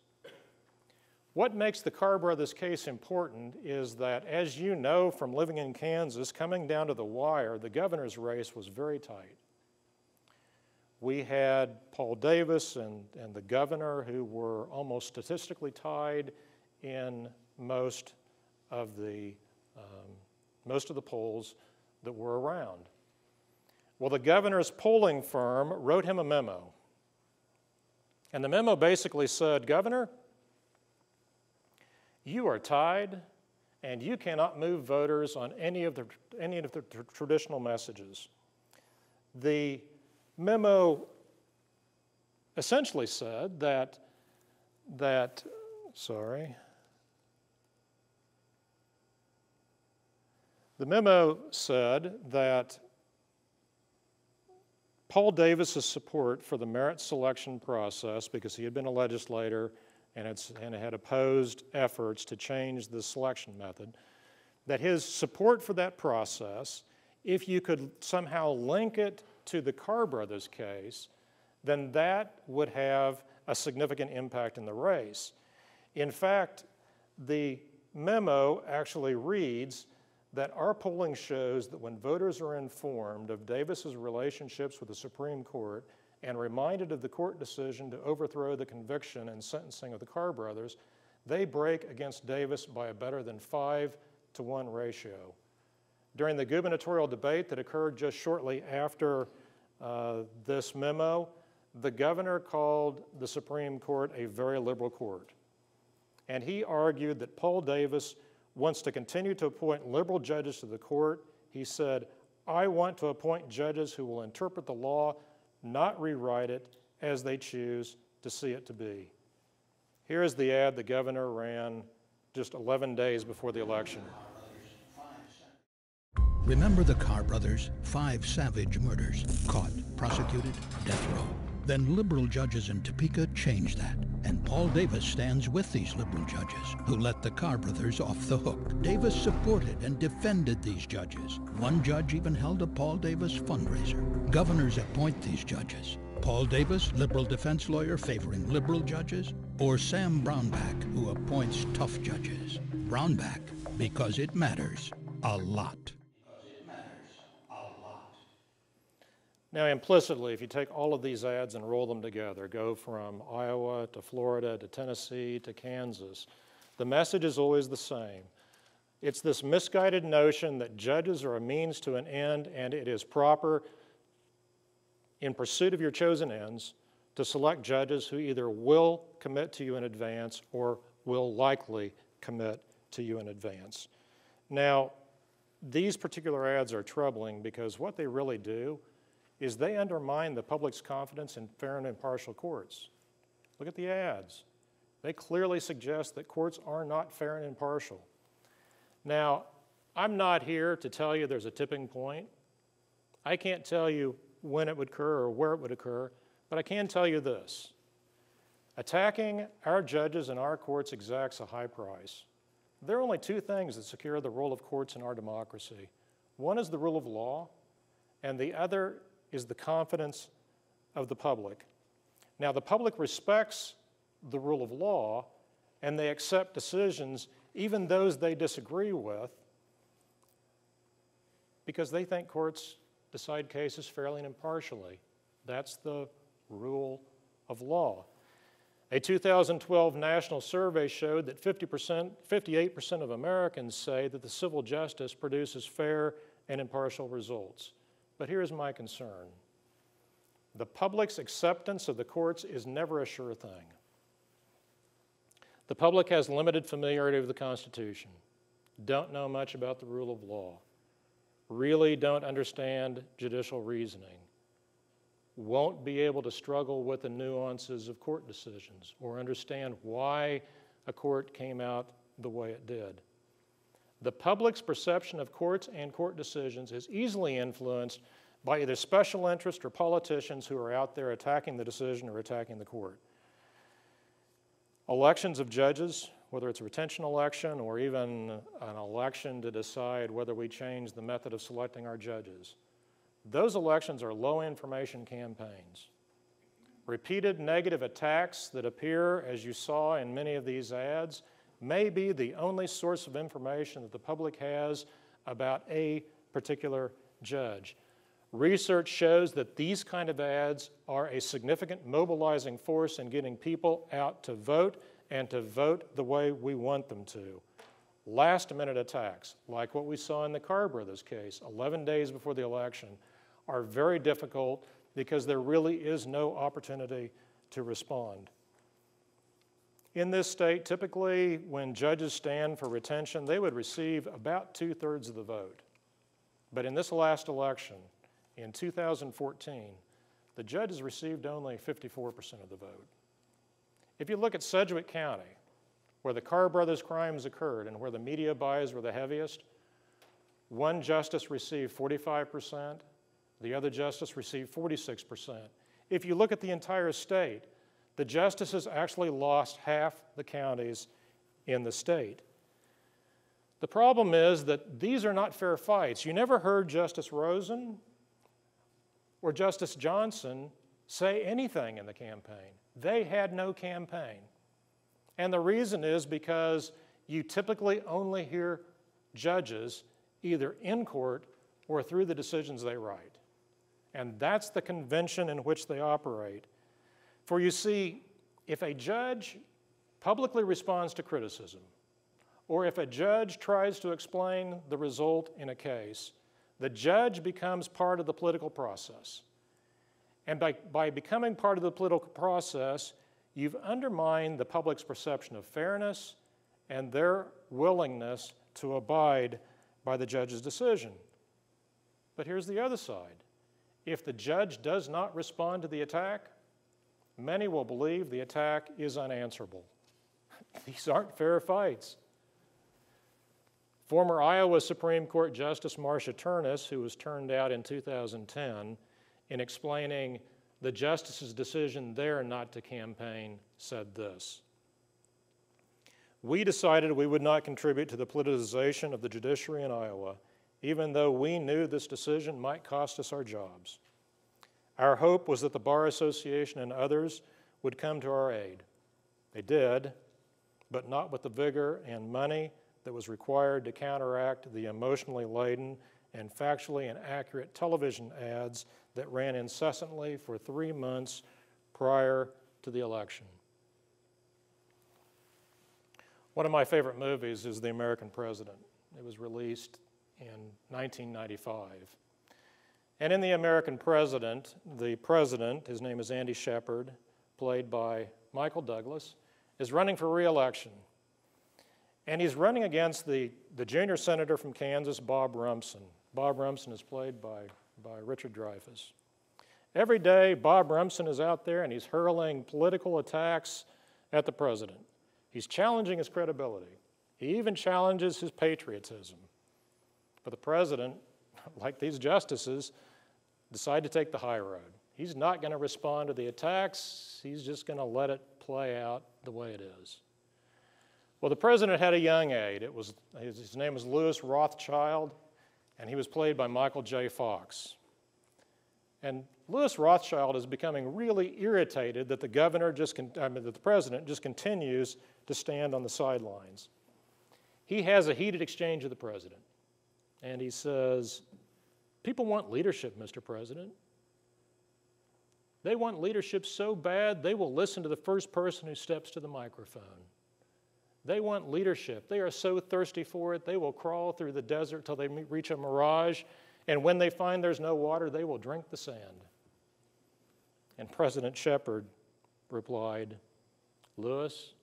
What makes the Carr brothers case important is that, as you know from living in Kansas, coming down to the wire, the governor's race was very tight. We had Paul Davis and the governor who were almost statistically tied in most of the polls that were around. Well, the governor's polling firm wrote him a memo. And the memo basically said, Governor, you are tied, and you cannot move voters on any of the traditional messages. The memo essentially said that the memo said that Paul Davis's support for the merit selection process, because he had been a legislator and had opposed efforts to change the selection method, that his support for that process, if you could somehow link it to the Carr brothers case, then that would have a significant impact in the race. In fact, the memo actually reads that our polling shows that when voters are informed of Davis's relationships with the Supreme Court and reminded of the court decision to overthrow the conviction and sentencing of the Carr brothers, they break against Davis by a better than 5-to-1 ratio. During the gubernatorial debate that occurred just shortly after this memo, the governor called the Supreme Court a very liberal court. And he argued that Paul Davis wants to continue to appoint liberal judges to the court. He said, I want to appoint judges who will interpret the law, not rewrite it as they choose to see it to be. Here is the ad the governor ran just 11 days before the election. Remember the Carr brothers' 5 savage murders, caught, prosecuted, death row. Then liberal judges in Topeka changed that, and Paul Davis stands with these liberal judges who let the Carr brothers off the hook. Davis supported and defended these judges. One judge even held a Paul Davis fundraiser. Governors appoint these judges. Paul Davis, liberal defense lawyer favoring liberal judges, or Sam Brownback, who appoints tough judges. Brownback, because it matters a lot. Now, implicitly, if you take all of these ads and roll them together, go from Iowa to Florida to Tennessee to Kansas, The message is always the same. It's this misguided notion that judges are a means to an end, and it is proper, in pursuit of your chosen ends, to select judges who either will commit to you in advance or will likely commit to you in advance. Now, these particular ads are troubling because what they really do is they undermine the public's confidence in fair and impartial courts. Look at the ads. They clearly suggest that courts are not fair and impartial. Now, I'm not here to tell you there's a tipping point. I can't tell you when it would occur or where it would occur, but I can tell you this. Attacking our judges and our courts exacts a high price. There are only two things that secure the role of courts in our democracy. One is the rule of law, and the other is the confidence of the public. Now, the public respects the rule of law, and they accept decisions, even those they disagree with, because they think courts decide cases fairly and impartially. That's the rule of law. A 2012 national survey showed that 58% of Americans say that the civil justice produces fair and impartial results. But here's my concern. The public's acceptance of the courts is never a sure thing. The public has limited familiarity with the Constitution, don't know much about the rule of law, really don't understand judicial reasoning, won't be able to struggle with the nuances of court decisions or understand why a court came out the way it did. The public's perception of courts and court decisions is easily influenced by either special interest or politicians who are out there attacking the decision or attacking the court. Elections of judges, whether it's a retention election or even an election to decide whether we change the method of selecting our judges, those elections are low-information campaigns. Repeated negative attacks that appear, as you saw in many of these ads, may be the only source of information that the public has about a particular judge. Research shows that these kind of ads are a significant mobilizing force in getting people out to vote and to vote the way we want them to. Last-minute attacks, like what we saw in the Carr brothers case 11 days before the election, are very difficult because there really is no opportunity to respond. In this state, typically when judges stand for retention, they would receive about 2/3 of the vote. But in this last election, in 2014, the judges received only 54% of the vote. If you look at Sedgwick County, where the Carr brothers crimes occurred and where the media buys were the heaviest, one justice received 45%, the other justice received 46%. If you look at the entire state, the justices actually lost half the counties in the state. The problem is that these are not fair fights. You never heard Justice Rosen or Justice Johnson say anything in the campaign. They had no campaign. And the reason is because you typically only hear judges either in court or through the decisions they write. And that's the convention in which they operate. For you see, if a judge publicly responds to criticism, or if a judge tries to explain the result in a case, the judge becomes part of the political process. And by becoming part of the political process, you've undermined the public's perception of fairness and their willingness to abide by the judge's decision. But here's the other side. If the judge does not respond to the attack, many will believe the attack is unanswerable. These aren't fair fights. Former Iowa Supreme Court Justice Marcia Turnus, who was turned out in 2010, in explaining the justice's decision there not to campaign, said this: "We decided we would not contribute to the politicization of the judiciary in Iowa, even though we knew this decision might cost us our jobs. Our hope was that the Bar Association and others would come to our aid. They did, but not with the vigor and money that was required to counteract the emotionally laden and factually inaccurate television ads that ran incessantly for 3 months prior to the election." One of my favorite movies is The American President. It was released in 1995. And in The American President, the president, his name is Andy Shepard, played by Michael Douglas, is running for re-election. And he's running against the junior senator from Kansas, Bob Rumson. Bob Rumson is played by Richard Dreyfuss. Every day, Bob Rumson is out there and he's hurling political attacks at the president. He's challenging his credibility. He even challenges his patriotism. But the president, like these justices, decide to take the high road. He's not going to respond to the attacks. He's just going to let it play out the way it is. Well, the president had a young aide. His name was Louis Rothschild, and he was played by Michael J. Fox. And Louis Rothschild is becoming really irritated that the president just continues to stand on the sidelines. He has a heated exchange with the president, and he says, "People want leadership, Mr. President. They want leadership so bad they will listen to the first person who steps to the microphone. They want leadership. They are so thirsty for it, they will crawl through the desert till they reach a mirage, and when they find there's no water, they will drink the sand." And President Shepard replied, "Louis,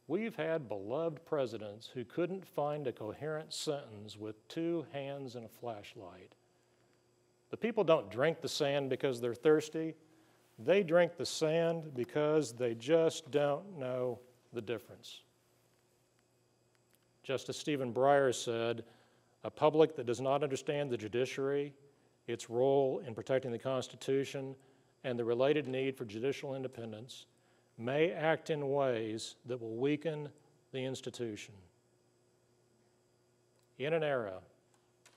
we've had beloved presidents who couldn't find a coherent sentence with 2 hands and a flashlight. The people don't drink the sand because they're thirsty. They drink the sand because they just don't know the difference." Justice Stephen Breyer said, "A public that does not understand the judiciary, its role in protecting the Constitution, and the related need for judicial independence may act in ways that will weaken the institution." In an era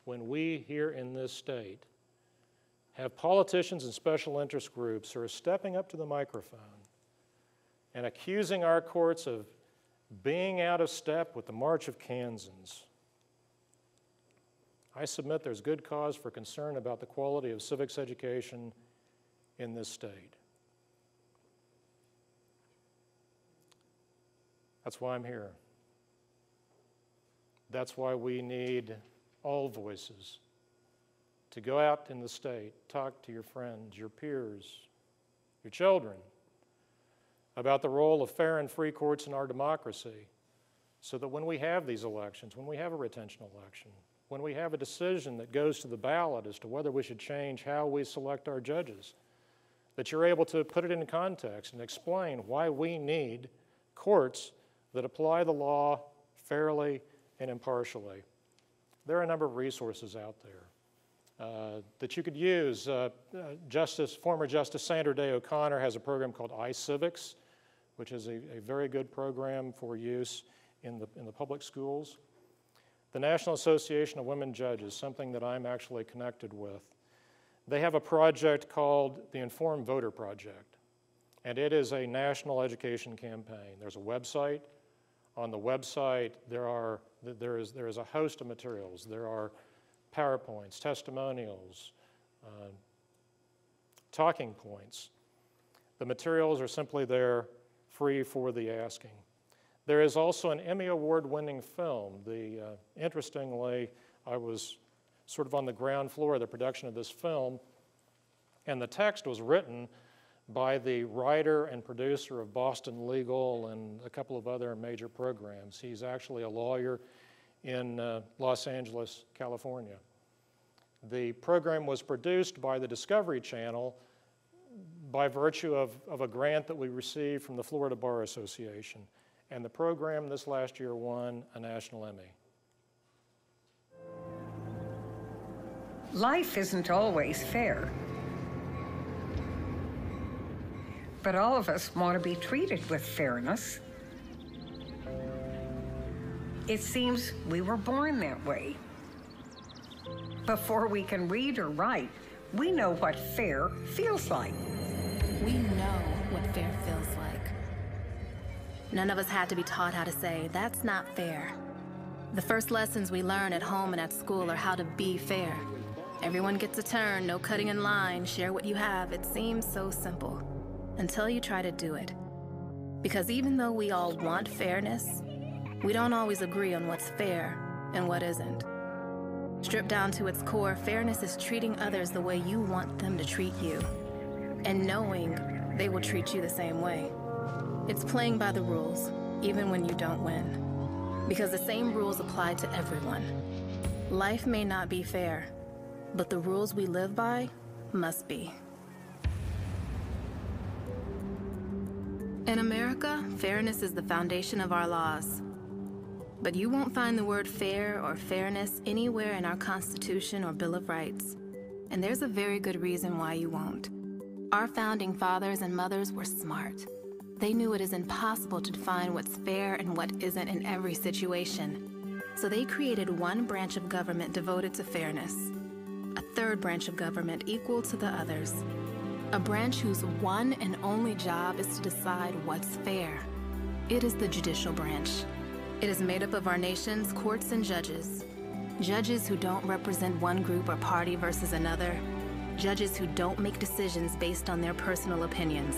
when we here in this state have politicians and special interest groups who are stepping up to the microphone and accusing our courts of being out of step with the March of Kansans, I submit there's good cause for concern about the quality of civics education in this state. That's why I'm here. That's why we need all voices to go out in the state, talk to your friends, your peers, your children about the role of fair and free courts in our democracy, so that when we have these elections, when we have a retention election, when we have a decision that goes to the ballot as to whether we should change how we select our judges, that you're able to put it in context and explain why we need courts that apply the law fairly and impartially. There are a number of resources out there that you could use. Former Justice Sandra Day O'Connor has a program called iCivics, which is a very good program for use in the public schools. The National Association of Women Judges, something that I'm actually connected with, they have a project called the Informed Voter Project, and it is a national education campaign. There's a website. On the website, there is a host of materials. There are PowerPoints, testimonials, talking points. The materials are simply there, free for the asking. There is also an Emmy Award-winning film. Interestingly, I was sort of on the ground floor of the production of this film, and the text was written by the writer and producer of Boston Legal and a couple of other major programs. He's actually a lawyer in Los Angeles, California. The program was produced by the Discovery Channel by virtue of a grant that we received from the Florida Bar Association. And the program this last year won a national Emmy. Life isn't always fair. But all of us want to be treated with fairness. It seems we were born that way. Before we can read or write, we know what fair feels like. We know what fair feels like. None of us had to be taught how to say, "That's not fair." The first lessons we learn at home and at school are how to be fair. Everyone gets a turn, no cutting in line, share what you have. It seems so simple until you try to do it. Because even though we all want fairness, We don't always agree on what's fair and what isn't. Stripped down to its core, fairness is treating others the way you want them to treat you, and knowing they will treat you the same way. It's playing by the rules, even when you don't win, because the same rules apply to everyone. Life may not be fair, but the rules we live by must be. In America, fairness is the foundation of our laws. But you won't find the word fair or fairness anywhere in our Constitution or Bill of Rights. And there's a very good reason why you won't. Our founding fathers and mothers were smart. They knew it is impossible to define what's fair and what isn't in every situation. So they created one branch of government devoted to fairness, a third branch of government equal to the others, a branch whose one and only job is to decide what's fair. It is the judicial branch. It is made up of our nation's courts and judges. Judges who don't represent one group or party versus another. Judges who don't make decisions based on their personal opinions.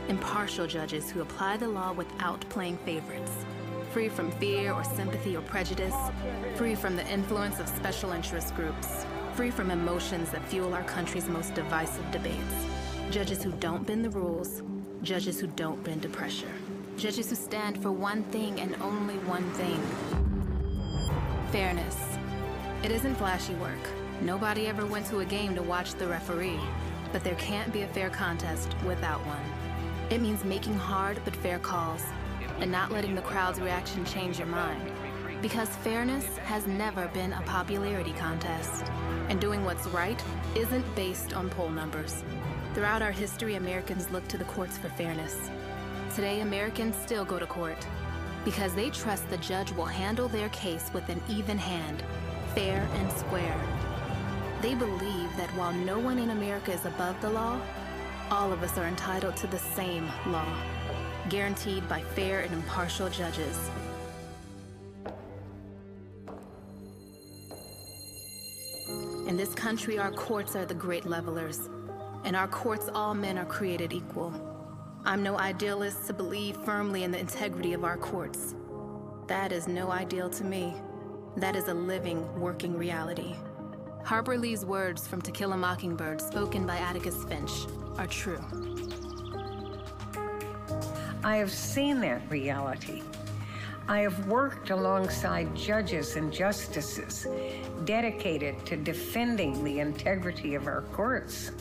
Impartial judges who apply the law without playing favorites. Free from fear or sympathy or prejudice. Free from the influence of special interest groups. Free from emotions that fuel our country's most divisive debates. Judges who don't bend the rules. Judges who don't bend to pressure. Judges who stand for one thing and only one thing. Fairness. It isn't flashy work. Nobody ever went to a game to watch the referee. But there can't be a fair contest without one. It means making hard but fair calls and not letting the crowd's reaction change your mind. Because fairness has never been a popularity contest. And doing what's right isn't based on poll numbers. Throughout our history, Americans look to the courts for fairness. Today, Americans still go to court because they trust the judge will handle their case with an even hand, fair and square. They believe that while no one in America is above the law, all of us are entitled to the same law, guaranteed by fair and impartial judges. In this country, our courts are the great levelers. In our courts, all men are created equal. I'm no idealist to believe firmly in the integrity of our courts. That is no ideal to me. That is a living, working reality. Harper Lee's words from To Kill a Mockingbird, spoken by Atticus Finch, are true. I have seen that reality. I have worked alongside judges and justices dedicated to defending the integrity of our courts.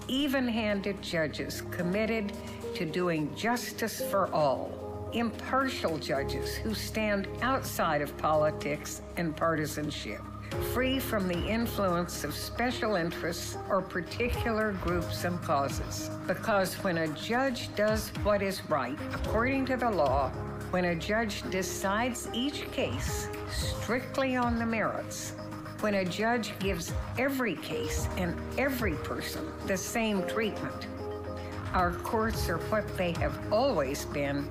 Even-handed judges committed to doing justice for all. Impartial judges who stand outside of politics and partisanship, free from the influence of special interests or particular groups and causes. Because when a judge does what is right according to the law, when a judge decides each case strictly on the merits, when a judge gives every case and every person the same treatment, our courts are what they have always been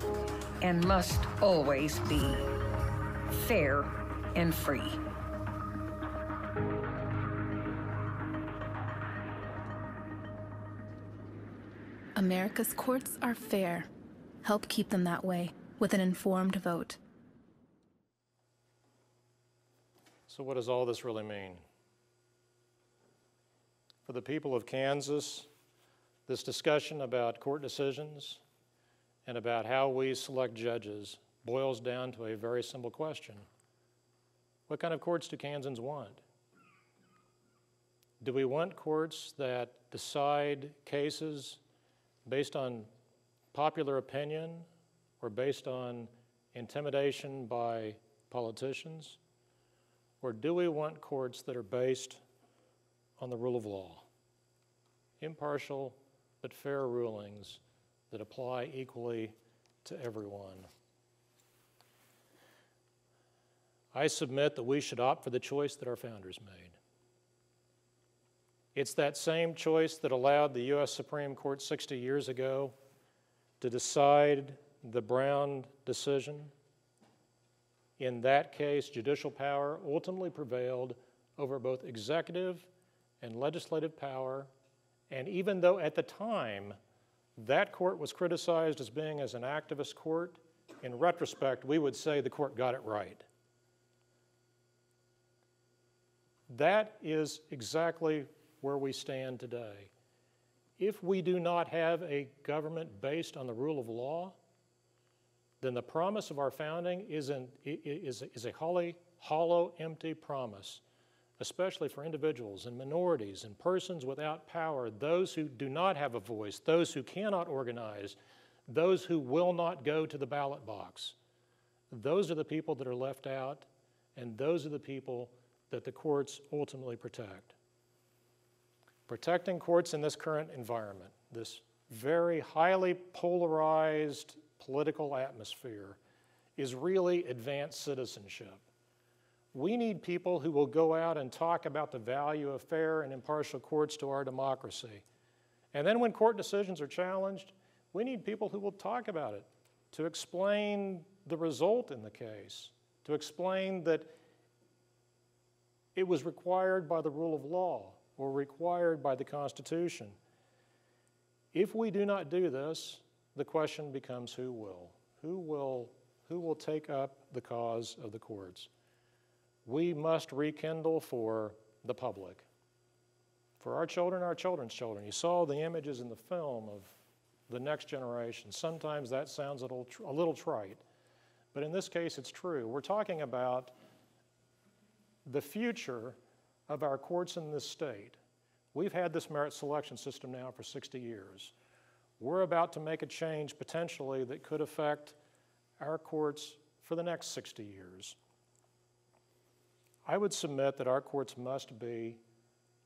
and must always be: fair and free. America's courts are fair. Help keep them that way with an informed vote. So what does all this really mean? For the people of Kansas, this discussion about court decisions and about how we select judges boils down to a very simple question. What kind of courts do Kansans want? Do we want courts that decide cases based on popular opinion or based on intimidation by politicians? Or do we want courts that are based on the rule of law? Impartial but fair rulings that apply equally to everyone. I submit that we should opt for the choice that our founders made. It's that same choice that allowed the U.S. Supreme Court 60 years ago to decide the Brown decision. In that case, judicial power ultimately prevailed over both executive and legislative power, and even though at the time that court was criticized as being as an activist court, in retrospect, we would say the court got it right. That is exactly where we stand today. If we do not have a government based on the rule of law, then the promise of our founding is a hollow, empty promise, especially for individuals and minorities and persons without power, those who do not have a voice, those who cannot organize, those who will not go to the ballot box. Those are the people that are left out, and those are the people that the courts ultimately protect. Protecting courts in this current environment, this very highly polarized political atmosphere, is really advanced citizenship. We need people who will go out and talk about the value of fair and impartial courts to our democracy. And then when court decisions are challenged, we need people who will talk about it, to explain the result in the case, to explain that it was required by the rule of law or required by the Constitution. If we do not do this, the question becomes who will? Who will take up the cause of the courts? We must rekindle for the public, for our children, our children's children. You saw the images in the film of the next generation. Sometimes that sounds a little trite, but in this case it's true. We're talking about the future of our courts in this state. We've had this merit selection system now for 60 years. We're about to make a change potentially that could affect our courts for the next 60 years. I would submit that our courts must be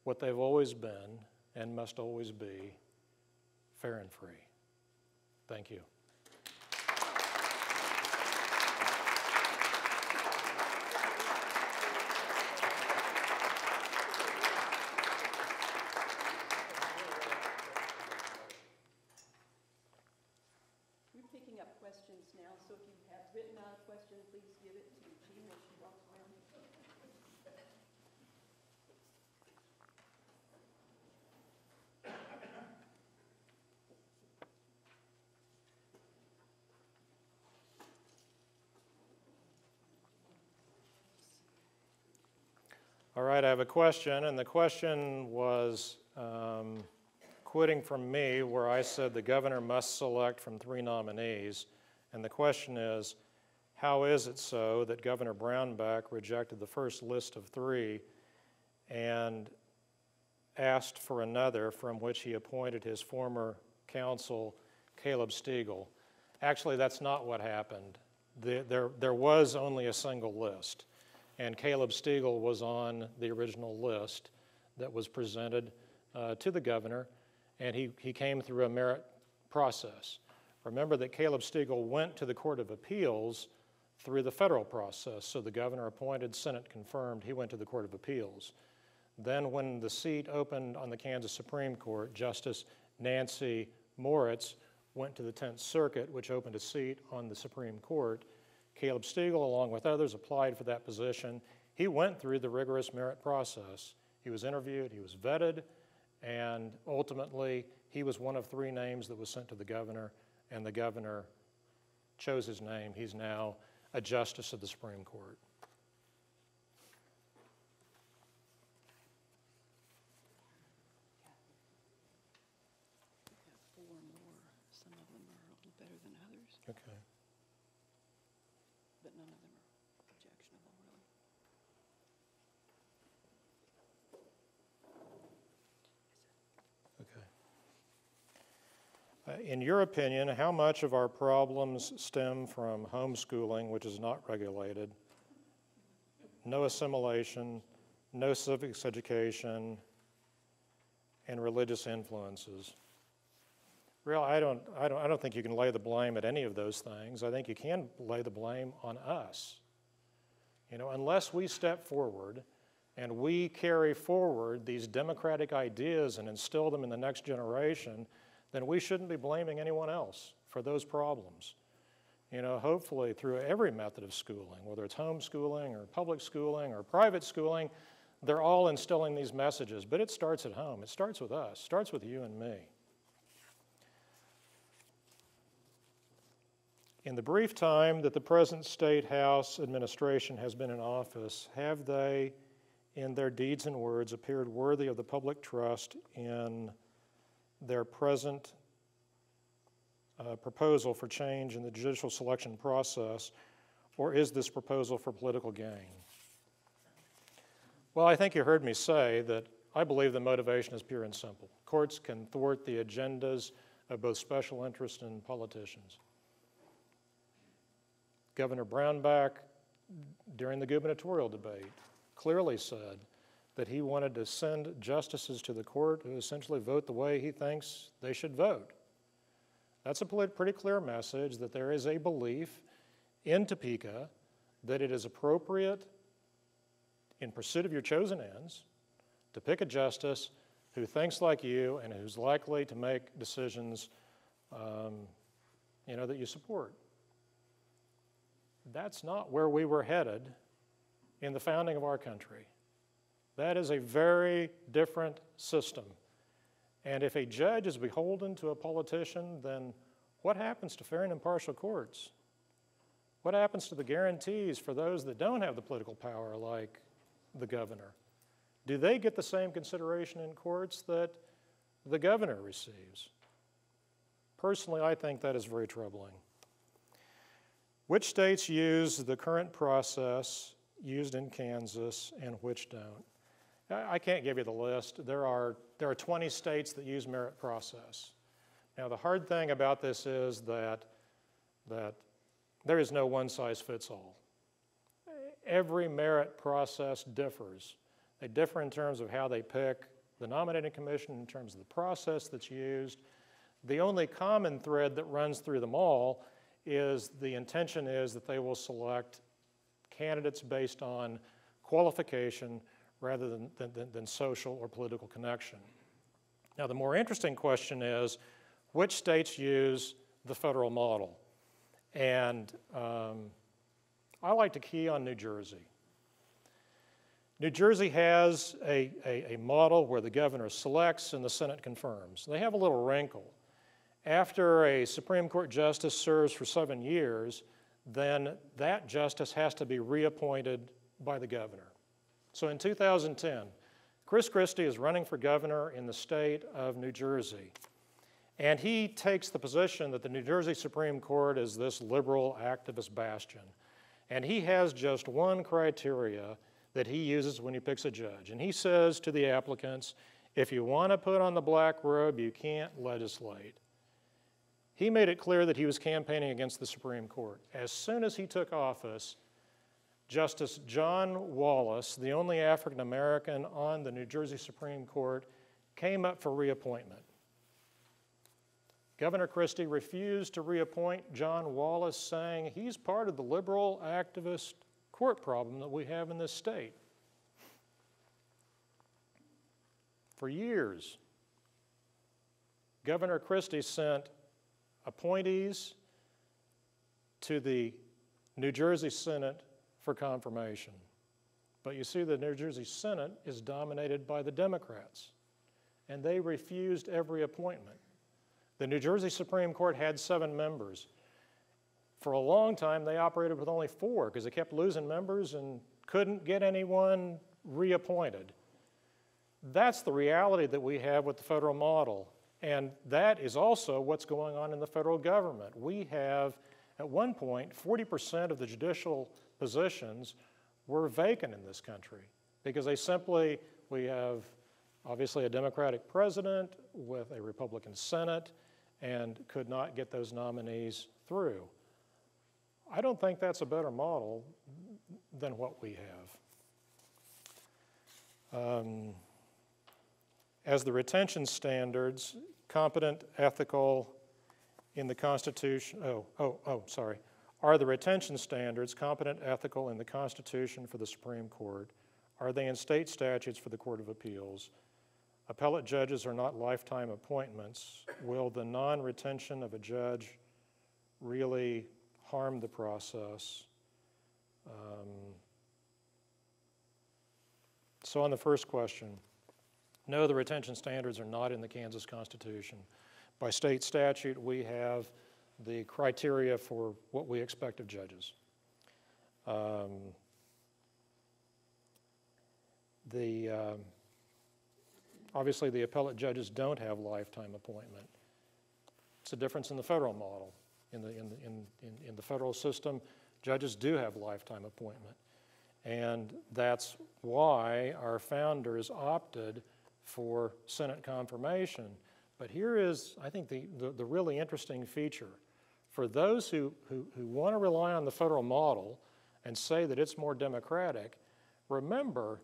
what they've always been and must always be: fair and free. Thank you. We're picking up questions now, so if you have written out a question, please give it to Jean as she walks around. All right, I have a question, and the question was quoting from me where I said the governor must select from 3 nominees, and the question is, how is it so that Governor Brownback rejected the first list of 3 and asked for another from which he appointed his former counsel, Caleb Stegall? Actually, that's not what happened. There was only a single list, and Caleb Stegall was on the original list that was presented to the governor, and he came through a merit process. Remember that Caleb Stegall went to the Court of Appeals through the federal process, so the governor appointed, Senate confirmed, he went to the Court of Appeals. Then when the seat opened on the Kansas Supreme Court, Justice Nancy Moritz went to the 10th Circuit, which opened a seat on the Supreme Court. Caleb Stegall, along with others, applied for that position. He went through the rigorous merit process. He was interviewed, he was vetted, and ultimately he was one of 3 names that was sent to the governor, and the governor chose his name. He's now a justice of the Supreme Court. We have 4 more. Some of them are a little better than others, Okay. but none of them are objectionable, really. Okay. In your opinion, how much of our problems stem from homeschooling, which is not regulated, no assimilation, no civics education, and religious influences? Real, I don't think you can lay the blame at any of those things. I think you can lay the blame on us. You know, unless we step forward and we carry forward these democratic ideas and instill them in the next generation, then we shouldn't be blaming anyone else for those problems. You know, hopefully through every method of schooling, whether it's homeschooling or public schooling or private schooling, they're all instilling these messages, but it starts at home. It starts with us. It starts with you and me. In the brief time that the present State House administration has been in office, have they, in their deeds and words, appeared worthy of the public trust in their present proposal for change in the judicial selection process, or is this proposal for political gain? Well, I think you heard me say that I believe the motivation is pure and simple. Courts can thwart the agendas of both special interests and politicians. Governor Brownback, during the gubernatorial debate, clearly said that he wanted to send justices to the court who essentially vote the way he thinks they should vote. That's a pretty clear message that there is a belief in Topeka that it is appropriate in pursuit of your chosen ends to pick a justice who thinks like you and who's likely to make decisions that you support. That's not where we were headed in the founding of our country. That is a very different system. And if a judge is beholden to a politician, then what happens to fair and impartial courts? What happens to the guarantees for those that don't have the political power, like the governor? Do they get the same consideration in courts that the governor receives? Personally, I think that is very troubling. Which states use the current process used in Kansas and which don't? I can't give you the list. There are 20 states that use merit process. Now, the hard thing about this is that there is no one-size-fits-all. Every merit process differs. They differ in terms of how they pick the nominating commission, in terms of the process that's used. The only common thread that runs through them all is the intention is that they will select candidates based on qualification rather than social or political connection. Now, the more interesting question is, which states use the federal model? And I like to key on New Jersey. New Jersey has a model where the governor selects and the Senate confirms. They have a little wrinkle. After a Supreme Court justice serves for 7 years, then that justice has to be reappointed by the governor. So in 2010, Chris Christie is running for governor in the state of New Jersey. And he takes the position that the New Jersey Supreme Court is this liberal activist bastion. And he has just one criteria that he uses when he picks a judge. And he says to the applicants, if you want to put on the black robe, you can't legislate. He made it clear that he was campaigning against the Supreme Court. As soon as he took office, Justice John Wallace, the only African American on the New Jersey Supreme Court, came up for reappointment. Governor Christie refused to reappoint John Wallace, saying he's part of the liberal activist court problem that we have in this state. For years, Governor Christie sent appointees to the New Jersey Senate for confirmation. But you see, the New Jersey Senate is dominated by the Democrats, and they refused every appointment. The New Jersey Supreme Court had 7 members. For a long time, they operated with only 4 because they kept losing members and couldn't get anyone reappointed. That's the reality that we have with the federal model. And that is also what's going on in the federal government. We have, at one point, 40% of the judicial positions were vacant in this country because we have obviously a Democratic president with a Republican Senate and could not get those nominees through. I don't think that's a better model than what we have. As the retention standards, competent, ethical in the Constitution, are the retention standards competent, ethical in the Constitution for the Supreme Court? Are they in state statutes for the Court of Appeals? Appellate judges are not lifetime appointments. Will the non-retention of a judge really harm the process? So on the first question, no, the retention standards are not in the Kansas Constitution. By state statute, we have the criteria for what we expect of judges. Obviously, the appellate judges don't have lifetime appointment. It's a difference in the federal model. In the federal system, judges do have lifetime appointment. And that's why our founders opted for Senate confirmation. But here is, I think, the really interesting feature. For those who want to rely on the federal model and say that it's more democratic, remember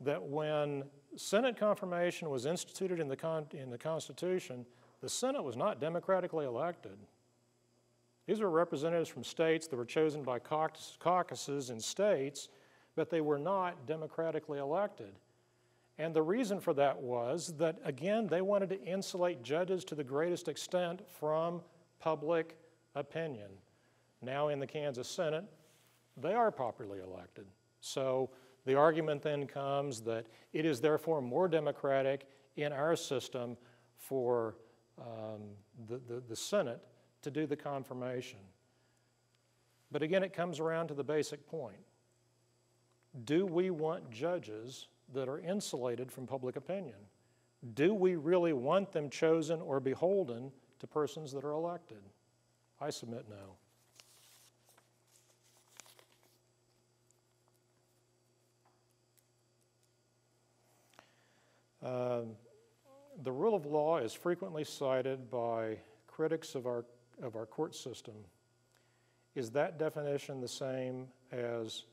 that when Senate confirmation was instituted in the Constitution, the Senate was not democratically elected. These were representatives from states that were chosen by caucuses in states, but they were not democratically elected. And the reason for that was that, again, they wanted to insulate judges to the greatest extent from public opinion. Now in the Kansas Senate, they are popularly elected. So the argument then comes that it is therefore more democratic in our system for the Senate to do the confirmation. But again, it comes around to the basic point. Do we want judges that are insulated from public opinion? Do we really want them chosen or beholden to persons that are elected? I submit no. The rule of law is frequently cited by critics of our court system. Is that definition the same as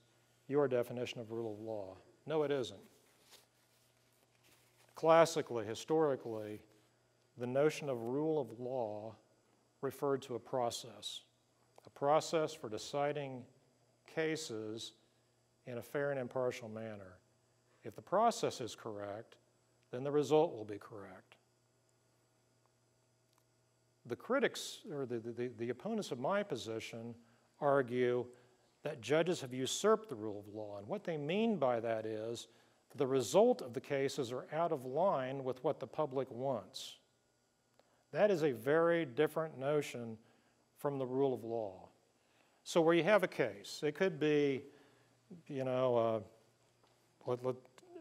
your definition of rule of law? No, it isn't. Classically, historically, the notion of rule of law referred to a process for deciding cases in a fair and impartial manner. If the process is correct, then the result will be correct. The critics, or the opponents of my position, argue that judges have usurped the rule of law. And what they mean by that is the result of the cases are out of line with what the public wants. That is a very different notion from the rule of law. So where you have a case, it could be,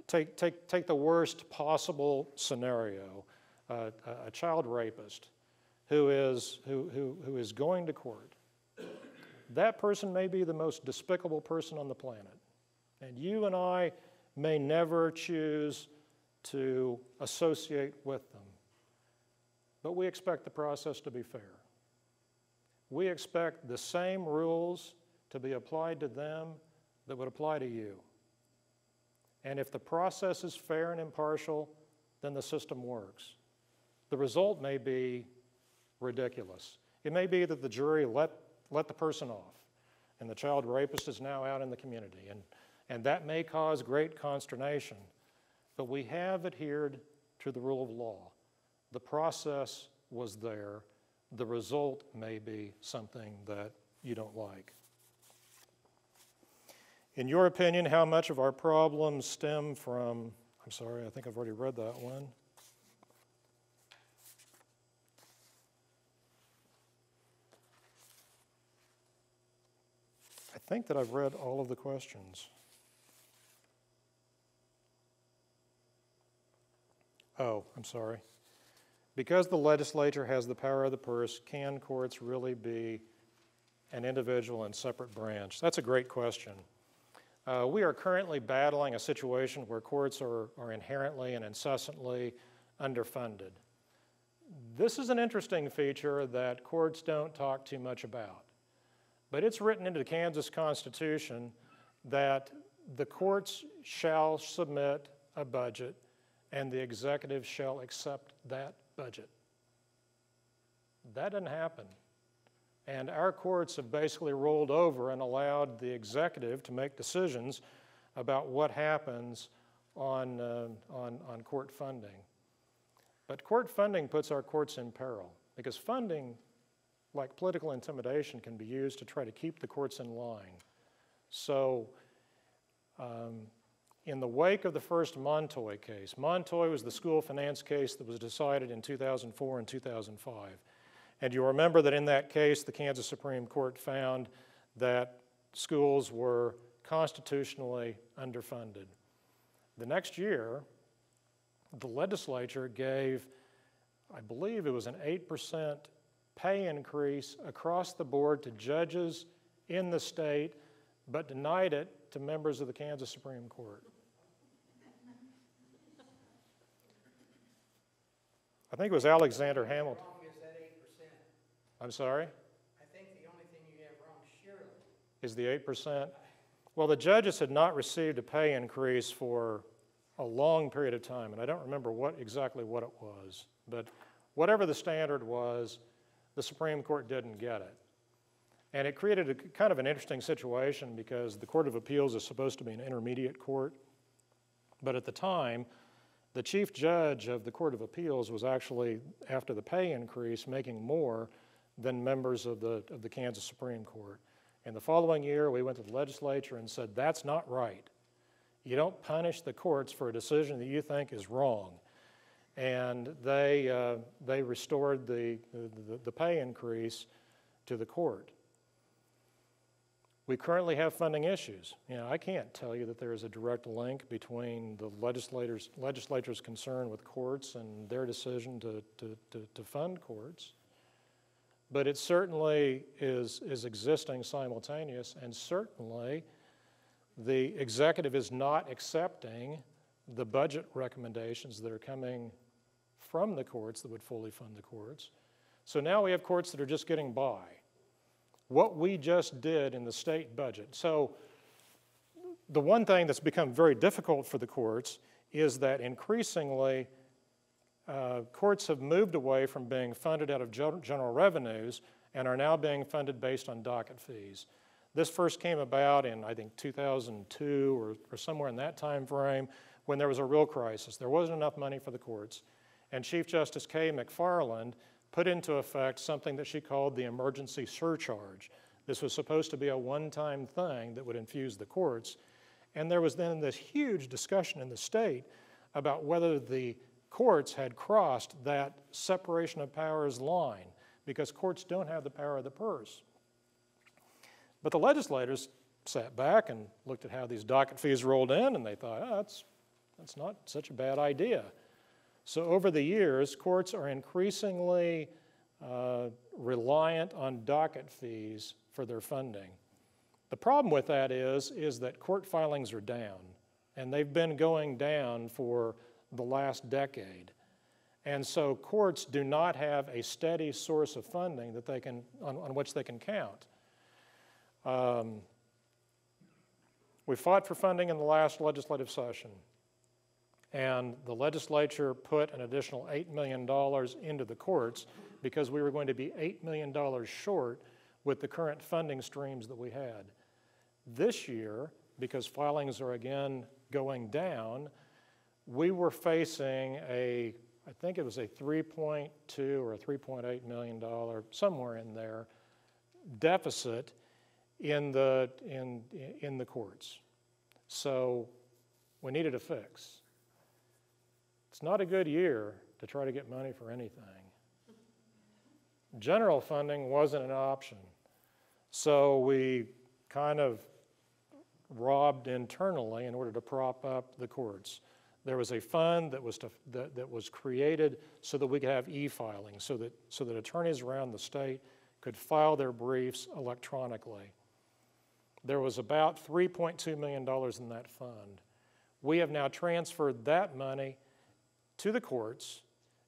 take the worst possible scenario, a child rapist who is going to court. That person may be the most despicable person on the planet. And you and I may never choose to associate with them. But we expect the process to be fair. We expect the same rules to be applied to them that would apply to you. And if the process is fair and impartial, then the system works. The result may be ridiculous. It may be that the jury let the person off, and the child rapist is now out in the community, and that may cause great consternation. But we have adhered to the rule of law. The process was there. The result may be something that you don't like. In your opinion, how much of our problems stem from, I'm sorry, I think I've already read that one. I think that I've read all of the questions. Oh, I'm sorry. Because the legislature has the power of the purse, can courts really be an individual and separate branch? That's a great question. We are currently battling a situation where courts are inherently and incessantly underfunded. This is an interesting feature that courts don't talk too much about. But it's written into the Kansas Constitution that the courts shall submit a budget and the executive shall accept that budget. That doesn't happen. And our courts have basically rolled over and allowed the executive to make decisions about what happens on court funding. But court funding puts our courts in peril because funding, like political intimidation, can be used to try to keep the courts in line. So in the wake of the first Montoy case, Montoy was the school finance case that was decided in 2004 and 2005. And you remember that in that case, the Kansas Supreme Court found that schools were constitutionally underfunded. The next year, the legislature gave, I believe it was an 8% pay increase across the board to judges in the state, but denied it to members of the Kansas Supreme Court. I think it was Alexander Hamilton. Is that 8%? I'm sorry? I think the only thing you have wrong, surely, Is the 8%? Well, the judges had not received a pay increase for a long period of time, and I don't remember exactly what it was. But whatever the standard was, the Supreme Court didn't get it. And it created a kind of an interesting situation because the Court of Appeals is supposed to be an intermediate court. But at the time, the chief judge of the Court of Appeals was actually, after the pay increase, making more than members of the Kansas Supreme Court. And the following year, we went to the legislature and said, that's not right. You don't punish the courts for a decision that you think is wrong. And they restored the pay increase to the court. We currently have funding issues. You know, I can't tell you that there is a direct link between the legislature's concern with courts and their decision to fund courts. But it certainly is existing simultaneous, and certainly the executive is not accepting the budget recommendations that are coming from the courts that would fully fund the courts. So now we have courts that are just getting by. What we just did in the state budget. So the one thing that's become very difficult for the courts is that increasingly courts have moved away from being funded out of general revenues and are now being funded based on docket fees. This first came about in, I think, 2002 or somewhere in that time frame when there was a real crisis. There wasn't enough money for the courts. And Chief Justice Kay McFarland put into effect something that she called the emergency surcharge. This was supposed to be a one-time thing that would infuse the courts. And there was then this huge discussion in the state about whether the courts had crossed that separation of powers line, because courts don't have the power of the purse. But the legislators sat back and looked at how these docket fees rolled in, and they thought, oh, that's not such a bad idea. So over the years, courts are increasingly reliant on docket fees for their funding. The problem with that is that court filings are down, and they've been going down for the last decade. And so courts do not have a steady source of funding that they can, on which they can count. We fought for funding in the last legislative session, and the legislature put an additional $8 million into the courts because we were going to be $8 million short with the current funding streams that we had. This year, because filings are again going down, we were facing I think it was a $3.2 or $3.8 million, somewhere in there, deficit in the courts. So we needed a fix. It's not a good year to try to get money for anything. General funding wasn't an option. So we kind of robbed internally in order to prop up the courts. There was a fund that was created so that we could have e-filing, so that attorneys around the state could file their briefs electronically. There was about $3.2 million in that fund. We have now transferred that money to the courts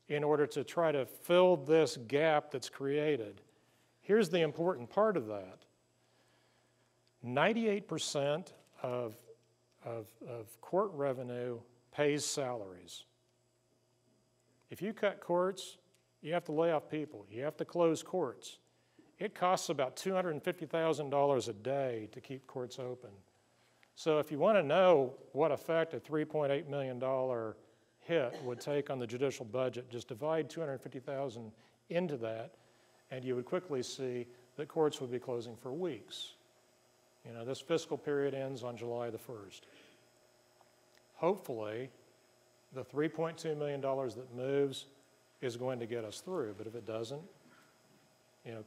in order to try to fill this gap that's created. Here's the important part of that. 98% of court revenue pays salaries. If you cut courts, you have to lay off people. You have to close courts. It costs about $250,000 a day to keep courts open. So if you want to know what effect a $3.8 million hit would take on the judicial budget, just divide $250,000 into that, and you would quickly see that courts would be closing for weeks. You know, this fiscal period ends on July the 1st. Hopefully, the $3.2 million that moves is going to get us through, but if it doesn't,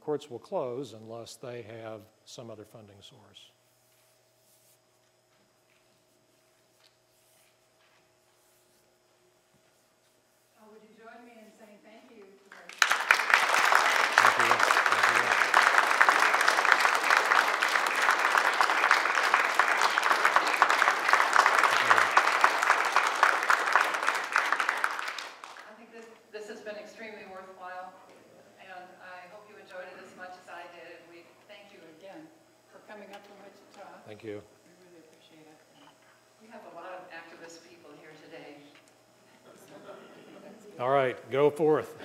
courts will close unless they have some other funding source. Would you join me in saying thank you for Thank you. Thank you. I think this has been extremely worthwhile, and I hope you enjoyed it as much as I did. We thank you again for coming up from Wichita. Thank you. We really appreciate it. We have a lot of activist people here today. All right, go forth.